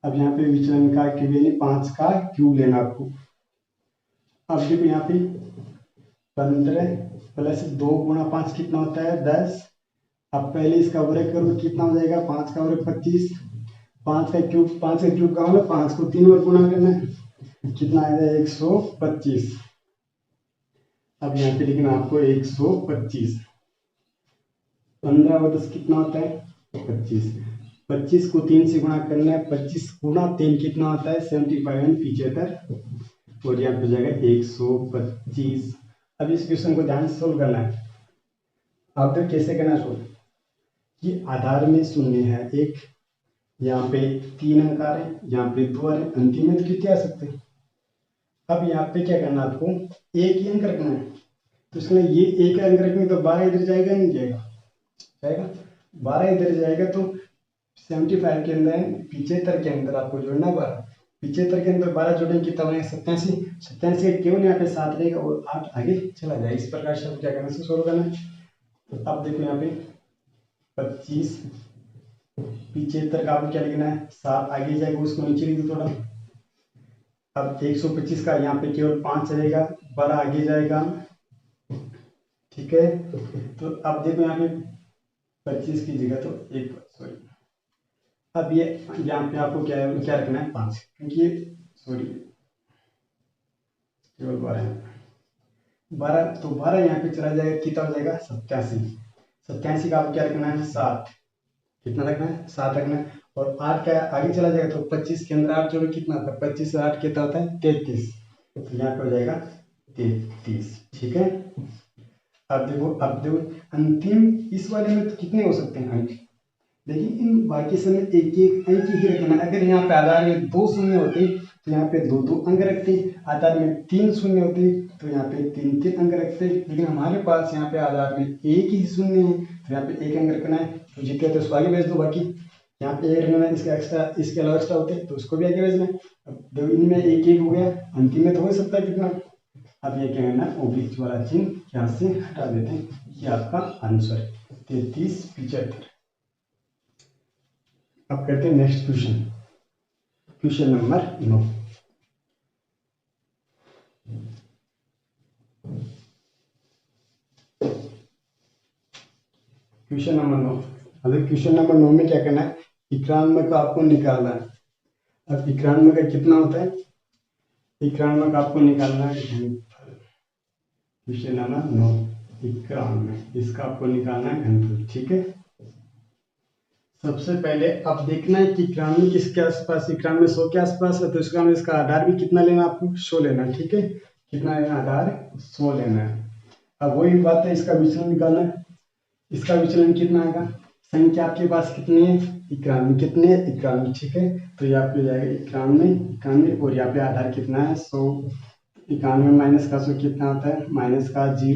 अब यहाँ पे विचलन का क्यूब यानी 5 का क्यूब लेना आपको। अब देखो यहाँ पे 15 प्लस 2 गुणा 5 कितना होता है 10। अब पहले इसका वर्ग करो, कितना हो जाएगा 5 का वर्ग 25, 5 का क्यूब का मतलब 5 को 3 बार गुणा करना है, कितना आएगा 125। अब यहाँ पे लिखना आपको 125, 15 और 10 कितना होता है 25, 25 को 3 से गुणा करना है, 25 गुणा 3 कितना होता है 75 और यहाँ पे जाएगा 125। अब इस क्वेश्चन को ध्यान से सोल्व करना है। अब तो कैसे करना सोल्व, कि आधार में शून्य है एक, यहाँ पे 3 अंक आ रहे हैं, यहाँ पे 2 आ रहे हैं, अंतिम में तो कितने आ सकते हैं। अब यहाँ पे क्या करना आपको एक ही अंक रखना है, तो इसमें ये एक अंक रखेंगे तो 12 इधर जाएगा नहीं जाएगा, जाएगा 12 इधर जाएगा, तो 75 के अंदर 75 के अंदर आपको जोड़ना 12, 75 के अंदर 12 जोड़ेंगे कितना बनेगा 87, 87 का केवल यहाँ पे 7 रहेगा और 8 आगे चला जाएगा। इस प्रकार से आपको क्या करना है सोल्व करना है। तो अब देखो यहाँ पे 25 75 का आपको क्या लिखना है 7 आगे जाएगा, उसको नीचे लिख दो थोड़ा। अब 125 का यहाँ पे केवल 5 चलेगा, 12 आगे जाएगा, ठीक है। तो अब देखो यहाँ पे 25 की जगह तो एक सॉरी, अब ये यहाँ पे आपको क्या रखना है 5, क्योंकि सॉरी केवल 12 तो 12 यहाँ पे चला जाएगा, कितना हो जाएगा 87, 87 का आपको क्या रखना है 7, कितना रखना है 7 रखना है, और 8 का आगे चला जाएगा तो 25 के अंदर 8 जोड़ो कितना होता है 25 से 8 कितना होता है 33, तो यहाँ पे हो जाएगा 33, ठीक है। अब देखो अंतिम इस वाले में तो कितने हो सकते हैं अंक, लेकिन इन बाकी समय एक एक अंक ही रखना। अगर यहाँ पे आधार में 2 शून्य होते तो यहाँ पे 2 अंक रखते, आधार में 3 शून्य होते तो यहाँ पे 3 अंक रखते, लेकिन हमारे पास यहाँ पे आधार में एक ही शून्य है तो यहाँ पे एक अंक रखना है, तो जितने तो उसको आगे भेज दो, बाकी यहाँ पे एक रखना है, इसका एक्स्ट्रा इसके अलावा एक्स्ट्रा होते तो उसको भी आगे भेजना है। अब इनमें एक हो गया, अंतिम में तो हो सकता है कितना। अब ये क्या करना है ओब्लिक वाला चिन्ह यहाँ से हटा देते हैं, ये आपका आंसर 33 75। अब करते हैं next question, question number 9। Question number 9, अब क्वेश्चन नंबर 9 में क्या करना है 91 का आपको निकालना है। अब 91 का कितना होता है, 91 का आपको निकालना है, क्वेश्चन नंबर 9 91, इसका आपको निकालना है घनफल, ठीक है। सबसे पहले अब देखना है कि 91 किसके आसपास, 91 100 के आसपास है, तो इसका हमें इसका आधार भी कितना लेना आपको 100 लेना है, ठीक है। कितना लेना आधार 100 लेना है। अब वही बात है, इसका विचलन निकालना है, इसका विचलन कितना आएगा, संख्या आपके पास कितनी है 91, कितने 91, ठीक है। तो यहाँ पे जाएगा 91 और यहाँ पे आधार कितना है 100, 91 माइनस का 100 कितना होता है माइनस का 0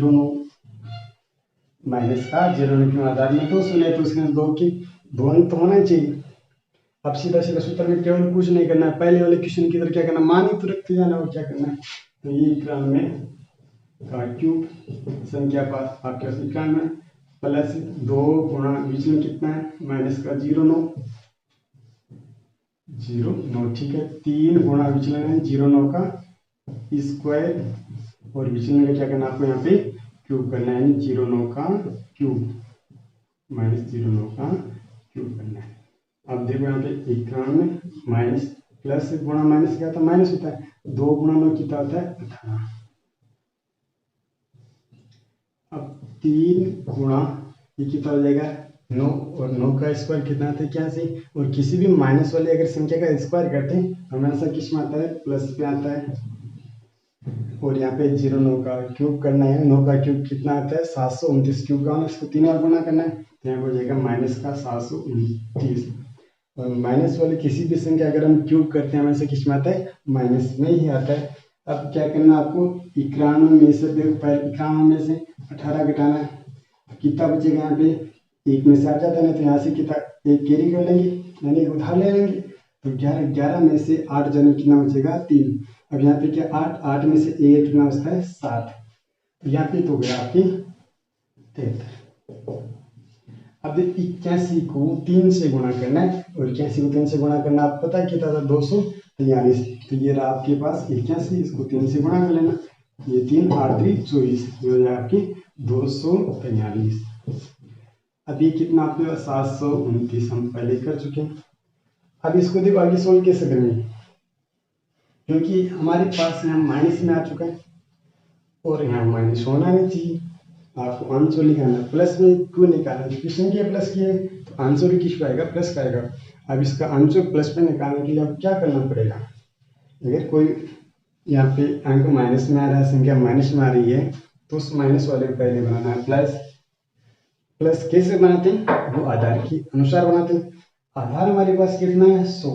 क्यों आधार में 2 शून्य तो उसके 2 की 2 अंक तो होना चाहिए। अब सीधा सूत्र में केवल कुछ नहीं करना है, पहले वाले क्वेश्चन की तरह क्या करना मान ही तो रखते जाना और क्या करना है, तो ये 91 का क्यूब संख्या पास आपके पास 91 प्लस 2 गुणा विचलन कितना है माइनस का 0 9, ठीक है। 3 गुणा विचलन है 0 9 का स्क्वायर और विचलन का क्या करना आपको यहाँ पे क्यूब करना है, 0 9 का क्यूब माइनस 0 9 का क्यूब करना है। अब देखो यहाँ पे 91 माइनस प्लस गुणा माइनस क्या होता है माइनस होता है, 2 गुणा 9 कितना होता है 18। अब 3 गुणा ये कितना हो जाएगा 9 और 9 का स्क्वायर कितना आता है क्या से, और किसी भी माइनस वाली अगर संख्या का स्क्वायर करते हैं हमेशा किस में आता है प्लस पे आता है। और यहाँ पे 0 9 का क्यूब करना है, 9 का क्यूब कितना आता है 729 क्यूब का, इसको 3 बार गुणा करना है, तो यहाँ हो जाएगा माइनस का 729। और माइनस वाले किसी भी संख्या अगर हम क्यूब करते हैं हमेशा किस में आता है माइनस में ही आता है। अब क्या करना आपको 91 में से 91 में से 18 घटाना है, कितना बचेगा यहाँ पे 1 में से आ जाता है ना, तो यहाँ से कितना 1 कैरी कर लेंगे यानी उधार ले लेंगे, तो 11 में से 8 जन कितना बचेगा 3। अब यहाँ पे क्या 8 में से 1 कितना बचता है 7, तो यहाँ पे तो गया आपकी 73, अब 81 को 3 से गुणा करना है और 81 को 3 से गुणा करना आप पता है कितना था 243। तो ये रहा आपके पास 81, इसको 3 से गुणा कर लेना, ये 3 8 3 24, ये हो जाएगा आपकी 243। अब ये कितना आपके पास 729 हम पहले कर चुके हैं। अब इसको देखो आगे सोल्व कैसे करेंगे, क्योंकि हमारे पास यहाँ माइनस में आ चुका है और यहाँ माइनस होना नहीं चाहिए। आपको आंसर निकालना, प्लस में क्यों निकालना, क्वेश्चन के प्लस किए तो आंसर भी किस आएगा, प्लस का आएगा। अब इसका आंसर प्लस में निकालने के लिए अब क्या करना पड़ेगा, अगर कोई यहाँ पे अंक माइनस में आ रहा है, संख्या माइनस में आ रही है, तो उस माइनस वाले को पहले बनाना है प्लस। प्लस कैसे बनाते हैं, वो आधार के अनुसार बनाते हैं। आधार हमारे पास कितना है 100,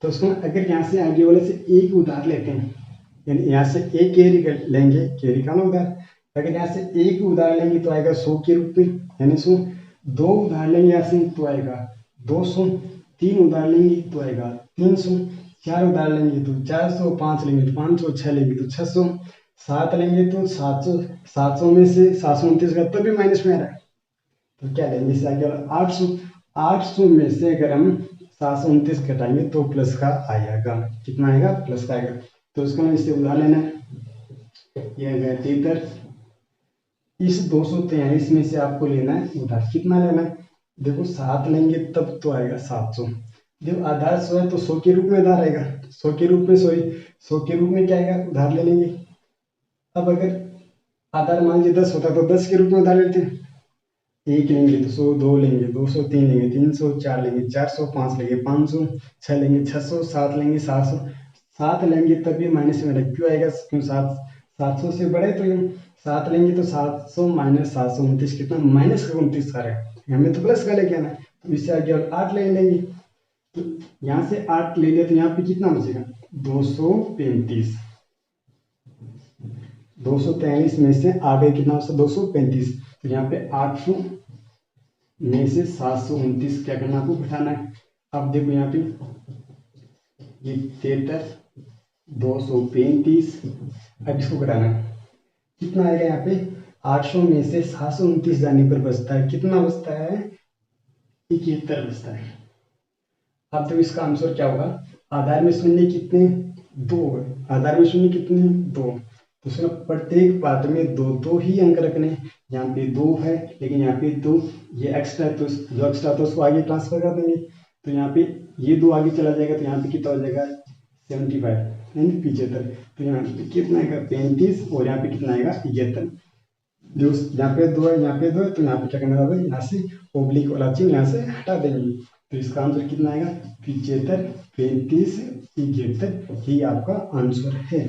तो उसको अगर यहाँ से आगे वाले से एक उधार लेते हैं, यानी यहाँ से एक कैरी लेंगे, कैरी का ना उधार, अगर यहाँ से एक उधार लेंगे तो आएगा 100 के रूप में, यानी 100। 2 उधार लेंगे यहाँ से तो आएगा 200, 3 उधार लेंगे तो आएगा 300, 4 उधार लेंगे तो 400, 5 लेंगे तो 500, 6 लेंगे तो 600, 7 लेंगे तो 700। 700 में से 729 का तभी माइनस में आ रहा है, तो क्या लेंगे इसे आगे 800। 800 में से अगर हम 729 घटाएंगे तो प्लस का आएगा, कितना आएगा, प्लस का आएगा। तो उसको हम इससे उधार लेना है, ये आएगा 73। इस 243 में से आपको लेना है उधार, कितना लेना है, देखो 7 लेंगे तब तो आएगा 700। जब आधार 100 है तो 100 के रूप में उधार आएगा, 100 के रूप में 100 के रूप में क्या आएगा, उधार ले लेंगे। अब अगर आधार मान लीजिए 10 होता तो 10 के रूप में उधार लेते हैं, 1 लेंगे तो 100, 2 लेंगे 200, 3 लेंगे 300, 4 लेंगे 400, 5 लेंगे 500, 6 लेंगे 600, 7 लेंगे 700। 7 लेंगे तब ये माइनस में क्यों आएगा, क्यों 700 से बड़े, तो ये 7 लेंगे तो 700 माइनस 729 कितना, माइनस का 29 आ रहा है, हमें तो प्लस का लेके आना है, तो इससे आगे 8 ले लेंगे, तो यहाँ से 8 ले लिया तो यहाँ पे कितना बचेगा 235। 243 में से आगे कितना बचा 235, तो यहाँ पे 800 में से 729 क्या करना आपको घटाना है। अब देखो यहाँ पे ये 73, 235, अब इसको घटाना है, कितना आएगा यहाँ पे 800 में से 729 जाने पर बचता है, कितना बचता है 71 बचता है। अब देखो इसका आंसर क्या होगा, आधार में शून्य कितने 2, आधार में शून्य कितने 2, तो उसमें प्रत्येक पात्र में 2 ही अंक रखने, यहाँ पे 2 है लेकिन यहाँ पे 2 ये एक्स्ट्रा है, तो जो एक्स्ट्रा तो उसको आगे ट्रांसफर कर देंगे, तो यहाँ पे ये 2 आगे चला जाएगा, तो यहाँ पे कितना हो जाएगा 75 यानी 75, तो यहाँ पे कितना आएगा 35 और यहाँ पे कितना आएगा 71। जो यहाँ पे 2 है यहाँ पे 2 है, तो यहाँ पे क्या करना है, यहाँ से ओब्लिक वाला चिन्ह यहाँ से हटा देंगे, तो इसका आंसर कितना आएगा 75, 35, 71 ही आपका आंसर है।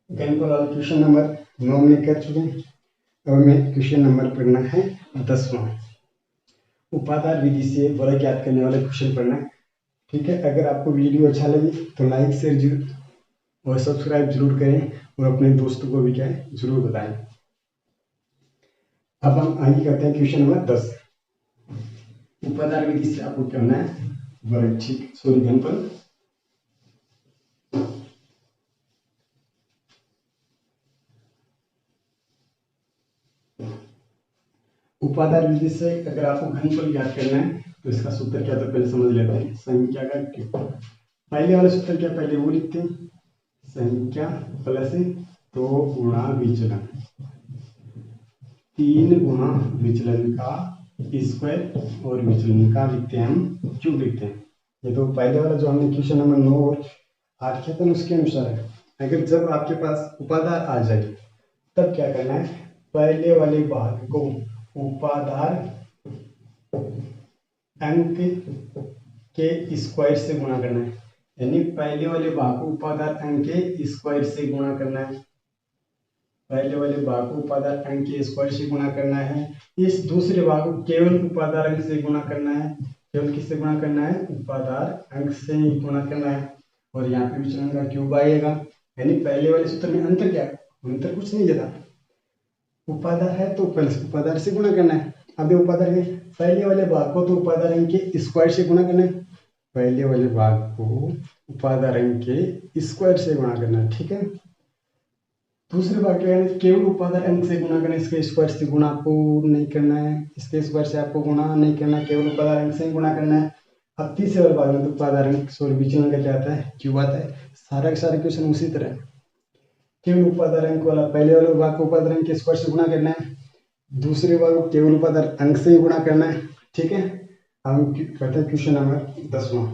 क्वेश्चन नंबर 9 में कर चुके हैं, अब हमें क्वेश्चन नंबर पढ़ना है 10वां। उपादान विधि से वर्ग ज्ञात करने वाले क्वेश्चन पढ़ना है, ठीक है। अगर आपको वीडियो अच्छा लगे तो लाइक शेयर जरूर और सब्सक्राइब जरूर करें और अपने दोस्तों को भी क्या है जरूर बताएं। अब हम आगे करते हैं क्वेश्चन नंबर 10। उपादान विधि से आपको करना है वर्ग, ठीक, सॉरी घनफल। उपादान विधि से अगर आपको घनफल ज्ञात करना है तो इसका सूत्र क्या, तो पहले समझ लेते हैं संख्या का क्यूब। पहले वाले सूत्र क्या, पहले वो लिखते हैं संख्या प्लस 2 गुणा विचलन, 3 गुणा विचलन का स्क्वायर और विचलन का लिखते हैं हम क्यूब लिखते हैं। ये तो पहले वाला जो हमने क्वेश्चन नंबर 9 और 8 किया था उसके अनुसार है। अगर जब आपके पास उपादान आ जाए तब क्या करना है, पहले वाले भाग को उपादान अंक के स्क्वायर से गुणा करना है, यानी पहले वाले भाग को उपादान अंक के स्क्वायर से गुणा करना है, पहले वाले भाग को उपादान अंक के स्क्वायर से गुणा करना है। इस दूसरे भाग को केवल उपादान अंक से गुणा करना है, केवल किससे गुणा करना है, उपादान अंक से ही गुणा करना है, और यहाँ पे विचलन का क्यूब आएगा। यानी पहले वाले सूत्र में अंतर क्या, अंतर कुछ नहीं ज्यादा, उपादान है तो प्लस उपादान से गुणा करना है। अब उपादान है, पहले वाले भाग को तो उपादान अंक के स्क्वायर से गुणा करना है, पहले वाले भाग को उपादान अंक के स्क्वायर से गुणा करना है, ठीक है। दूसरे भाग क्या है, केवल उपादान अंक से गुणा करना, इसके स्क्वायर से गुणा आपको नहीं करना है, इसके स्क्वायर से आपको गुणा नहीं करना है, केवल उपादान अंक से ही गुणा करना है। अब तीसरे वाले भाग में तो उपादान अंक सॉरी विचलन का क्या आता है, क्यों आता है। सारा का सारा क्वेश्चन उसी तरह, केवल उपादान अंक वाला पहले वाले भाग को उपादान अंक के स्क्वायर से गुणा करना है, दूसरे भाग को केवल उपादान अंक से ही गुणा करना है। ठीक है, हम करते हैं क्वेश्चन नंबर 10वां।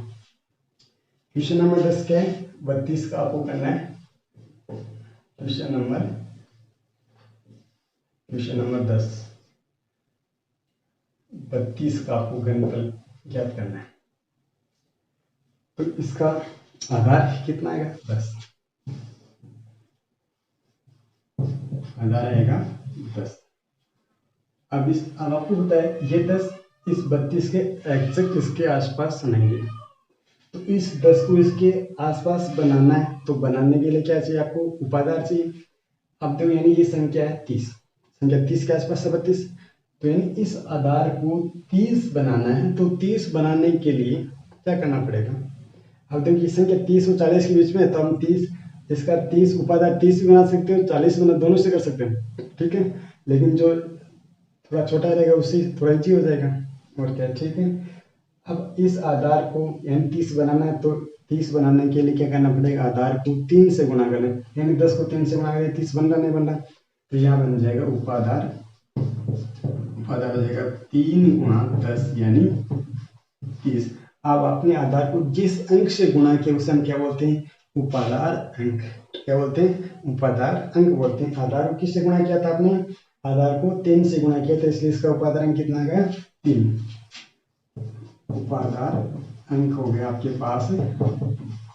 क्वेश्चन नंबर 10 क्या है, 32 का आपको करना है। क्वेश्चन नंबर 10 32 का आपको घनफल ज्ञात करना है। तो इसका आधार कितना आएगा, 10, आधार आएगा 10। अब आपको पता है ये 10 इस 32 के एग्जैक्ट इसके आसपास रहेंगे, तो इस 10 को इसके आसपास बनाना है, तो बनाने के लिए क्या चाहिए आपको, उपादान चाहिए। अब देखो यानी ये संख्या है 30, संख्या 30 के आसपास है 32, तो यानी इस आधार को 30 बनाना है। तो 30 बनाने के लिए क्या करना पड़ेगा, अब देखो ये संख्या 30 और 40 के बीच में है, तो हम 30 इसका 30 उपादान 30 भी बना सकते हो, 40 बना, दोनों से कर सकते हैं। ठीक है, लेकिन जो थोड़ा छोटा रहेगा उससे थोड़ा ईजी हो जाएगा, और क्या। ठीक है, अब इस आधार को यानी 30 बनाना है, तो 30 बनाने के लिए क्या करना पड़ेगा, आधार को 3 से गुणा करना है, यानी 10 को 3 से गुणा करें, 30 बन रहा नहीं बन रहा, तो यहाँ बन जाएगा उपादान हो जाएगा 3 गुणा 10 यानी 30। अब अपने आधार को जिस अंक से गुणा किया उसे हम क्या बोलते हैं, उपादान अंक। क्या बोलते हैं, उपादान अंक बोलते हैं। आधार को किससे गुणा किया था आपने, आधार को 3 से गुणा किया था, इसलिए इसका उपादान अंक कितना आ गया, 3। उपादान अंक हो गया आपके पास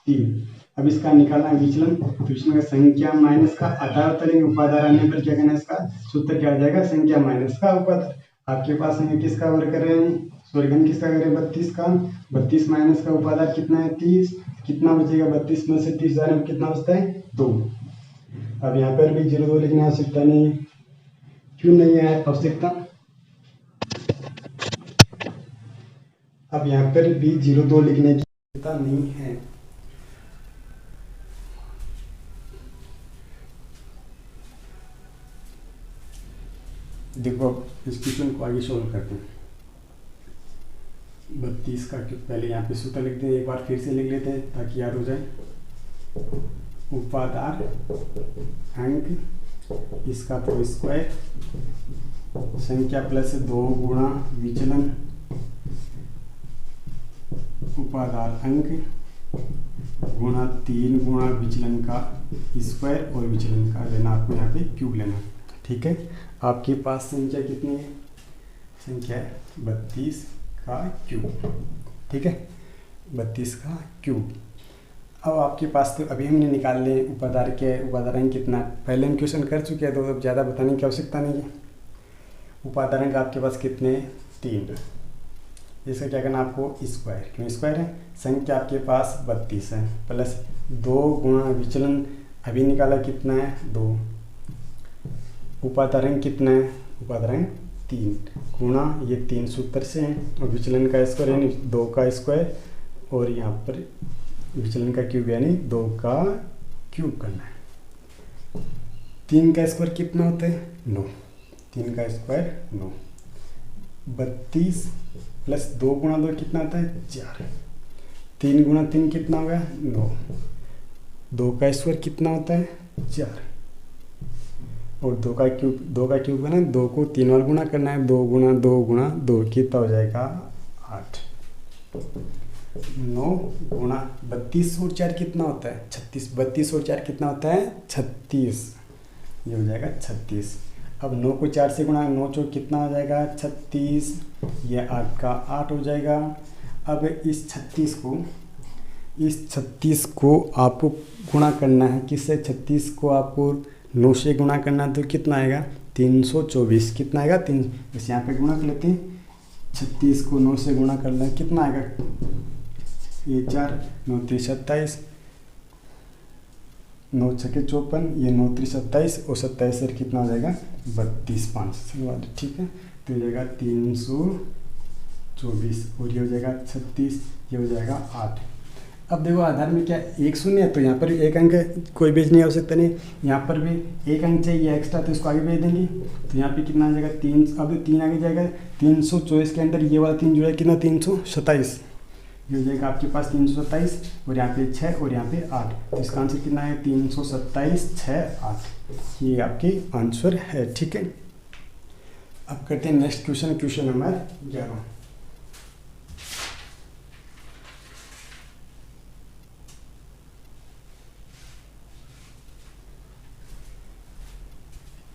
3। अब इसका निकालना है विचलन, तो विचलन का संख्या माइनस का आधार तलेंगे, उपादान आने पर क्या करना है, इसका सूत्र क्या आ जाएगा, संख्या माइनस का उपादान। आपके पास संख्या किसका वर्ग कर रहे हैं, सॉरी घन किसका कर रहे हैं, 32 का, 32 माइनस का उपादान कितना है 30, कितना बचेगा, 32 में से 30 जाने में कितना बचता है, 2। अब यहाँ पर भी 0 2 लिखने की आवश्यकता नहीं है, क्यों नहीं है आवश्यकता, अब यहाँ पर भी 0 2 लिखने की आवश्यकता नहीं है। देखो इस क्वेश्चन को आगे सोल्व करते हैं। 32 का पहले यहाँ पे सूत्र लिखते हैं, एक बार फिर से लिख लेते हैं ताकि याद हो जाए। उपादान अंक इसका तो स्क्वायर, संख्या प्लस 2 गुणा विचलन, उपादान अंक गुणा 3 गुणा विचलन का स्क्वायर, और विचलन का लेना आपको यहाँ पे क्यूब लेना। ठीक है, आपके पास संख्या कितनी है, संख्या है 32 का क्यूब। ठीक है, 32 का क्यूब। अब आपके पास तो अभी हमने निकाल लिए उपादान कितना, पहले हम क्वेश्चन कर चुके हैं, तो अब ज़्यादा बताने की आवश्यकता नहीं है। उपादान आपके पास कितने, 3। इसका क्या करना आपको, स्क्वायर, क्यों स्क्वायर है, संख्या आपके पास 32 है, प्लस 2 गुणा विचलन अभी निकाला कितना है, 2। उपादान कितना है, उपादान 3 गुणा ये 3 सूत्र से है, और विचलन का स्क्वायर यानी 2 का स्क्वायर, और यहाँ पर विचलन का क्यूब यानी 2 का क्यूब करना है। 3 का स्क्वायर कितना होता है, 9। 3 का स्क्वायर 9। 32 प्लस 2 गुणा 2 कितना आता है, 4। 3 गुणा 3 कितना होगा, 9। 2 का स्क्वायर कितना होता है, 4, और 2 का क्यूब करना है, 2 को 3 बार गुणा करना है, 2 गुणा 2 गुणा 2 कितना हो जाएगा, 8। 9 गुणा 32 और 4 कितना होता है, 36। 32 और 4 कितना होता है, 36, ये हो जाएगा 36। अब 9 को 4 से गुणा, 9 चौक कितना हो जाएगा, 36, ये 8 का 8 हो जाएगा। अब इस 36 को आपको गुणा करना है, किससे, 36 को आपको 9 से गुणा करना है, तो कितना आएगा, 324। कितना आएगा, 3, बस यहाँ पे गुणा कर लेते हैं। 36 को 9 से गुणा करना है, कितना आएगा, ये 4, 9 3 27, 9 6 54, ये 9 3 27, और 27 से कितना हो जाएगा, 32 5। ठीक है, तो हो जाएगा 324, और ये हो जाएगा 36, ये हो जाएगा 8। अब देखो आधार में क्या एक शून्य है, तो यहाँ पर भी एक अंक है, कोई भेजने की आवश्यकता नहीं। यहाँ पर भी एक अंक चाहिए एक्स्ट्रा, तो इसको आगे भेज देंगे। तो यहाँ पे कितना आ जाएगा 3, अब 3 आगे जाएगा 324 के अंदर ये वाला 3 जुड़ा कितना 327, ये हो जाएगा आपके पास 327 और यहाँ पे 6 और यहाँ पे 8, तो इसका आंसर कितना है 327, 6, 8, ये आपके आंसर है। ठीक है, अब करते हैं next question, question number 11।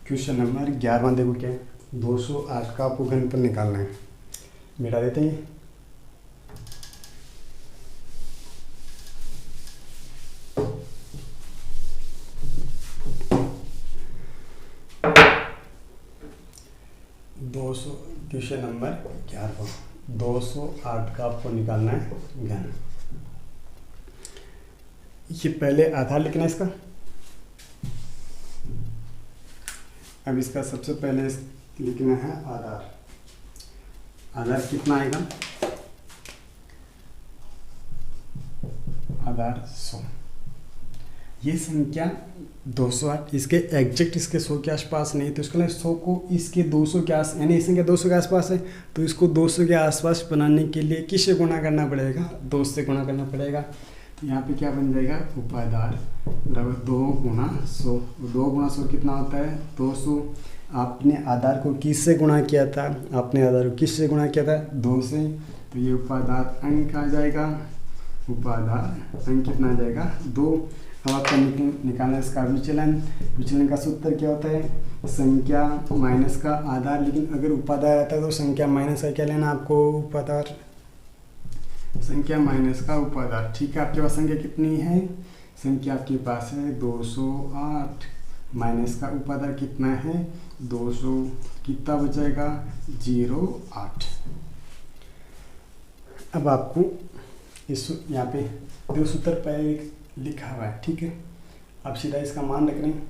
Question number 11 देखो क्या है, 208 का आपको घनफल निकालना है। मिटा देते हैं 200, क्वेश्चन नंबर 11, 208 का आपको निकालना है घन। ये पहले आधार लिखना है इसका। अब इसका सबसे पहले लिखना है आधार। आधार कितना आएगा, आधार 100। ये संख्या 208 इसके एग्जैक्ट इसके 100 के आसपास नहीं, तो इसके लिए 100 को इसके 200 के आस, यानी संख्या 200 के आसपास है, तो इसको 200 के आसपास बनाने के लिए किससे गुणा करना पड़ेगा, 2 से गुणा करना पड़ेगा। तो यहाँ पे क्या बन जाएगा, उपाधार बराबर 2 गुणा 100। 2 गुणा 100 कितना होता है 200। आपने आधार को किससे गुणा किया था, आपने आधार को किससे गुणा किया था 2 से, तो ये उपाधार अंक आ जाएगा, उपाधार अंक कितना आ जाएगा 2। अब आपका निकालना इसका विचलन। विचलन का सूत्र क्या होता है, संख्या माइनस का आधार, लेकिन अगर उपाधार आता है तो संख्या माइनस का क्या लेना आपको, उपाधार, संख्या माइनस का उपाधार। ठीक है, आपके पास संख्या कितनी है, संख्या आपके पास है 208, माइनस का उपाधार कितना है 200, कितना बचेगा 08। अब आपको इस यहाँ पे दो सूत्र पहले लिखा हुआ है, ठीक है। अब सीधा इसका मान रख रहे हैं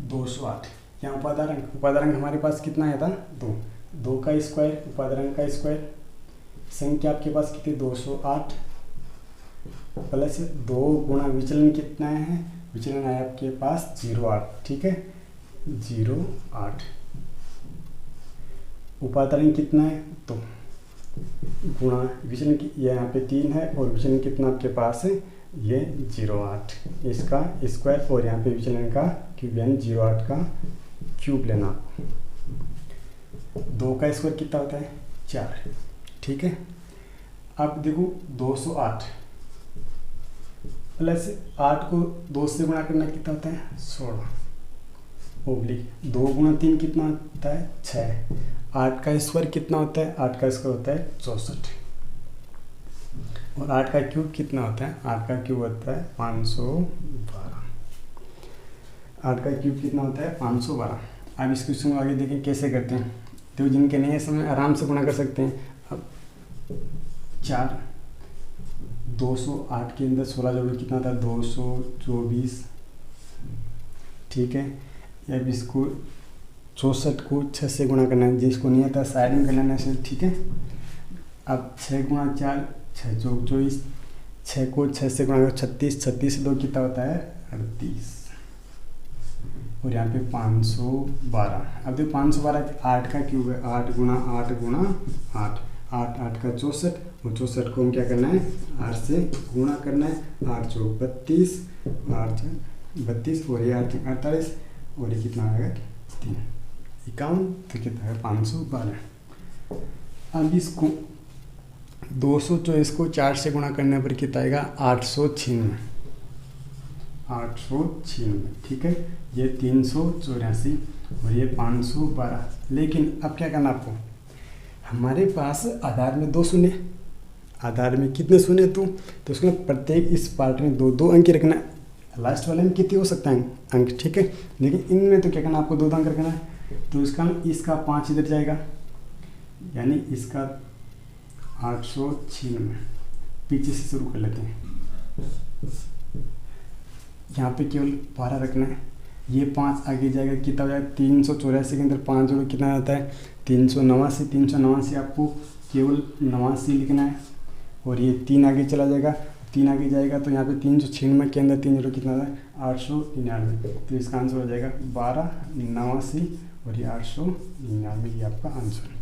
208। यहाँ उपाधार अंक हमारे पास कितना आया था 2, 2 का स्क्वायर, उपाधार अंक का स्क्वायर, संख्या आपके पास कितनी 208 प्लस 2 गुणा विचलन कितना है, विचलन आया आपके पास 08, ठीक है 08। उपाधार अंक कितना है तो गुणा विचलन की यहाँ पे 3 है और विचलन कितना आपके पास है ये 08, इसका स्क्वायर और यहाँ पे विचलन का क्यूब यानी 08 का क्यूब लेना आपको। 2 का स्क्वायर कितना होता है 4, ठीक है। अब देखो 208 प्लस 8 को 2 से गुणा करना कितना होता है 16 ओब्लिक 2 गुणा 3 कितना होता है 6, 8 का स्क्वायर कितना होता है 8 का स्क्वायर होता है 64 और 8 का क्यूब कितना होता है 8 का क्यूब होता है 512। 8 का क्यूब कितना होता है 512। अब इस क्वेश्चन को आगे देखें कैसे करते हैं, तो जिनके नहीं है समय आराम से गुणा कर सकते हैं। अब 4 208 के अंदर 16 जोड़ो कितना था 224, ठीक है। अब इसको 64 को 6 से गुणा करना है, जिसको नहीं आता साइड में कर लेना है, ठीक है। अब 6 गुणा 4 6 चौक 24, 6 को 6 से गुणा कर 36, 36 से 2 कितना होता है 38 और यहाँ पे 512। अब देखो 512 8 का क्यूब है, 8 गुणा 8 गुणा 8, 8 8 का 64 और 64 को हम क्या करना है 8 से गुणा करना है, 8 चौक 32, 8 32 और ये 8 48 और ये कितना आएगा 3 51, तो कितना है 512। अब इसको 224 को 4 से गुणा करने पर कितना आएगा 896, 896, ठीक है। ये 384 और ये 512। लेकिन अब क्या करना आपको, हमारे पास आधार में 2 शून्य, आधार में कितने शून्य तो उसको प्रत्येक इस पार्ट में 2 2 अंक रखना है, लास्ट वाले में कितने हो सकता है अंक, ठीक है। लेकिन इनमें तो क्या करना आपको 2 अंक रखना है, तो इसका 5 इधर जाएगा, यानी इसका 896। पीछे से शुरू कर लेते हैं, यहाँ पे केवल 12 रखना है, ये 5 आगे जाएगा कितना हो जाएगा 384 के अंदर 5 जोड़ो कितना आता है 389। 389 आपको केवल 89 लिखना है, और ये 3 आगे चला जाएगा, 3 आगे जाएगा तो यहाँ पे 396 के अंदर 3 जीरो कितना है 899, तो इसका आंसर हो जाएगा 1289 और ये 899 ये आपका आंसर।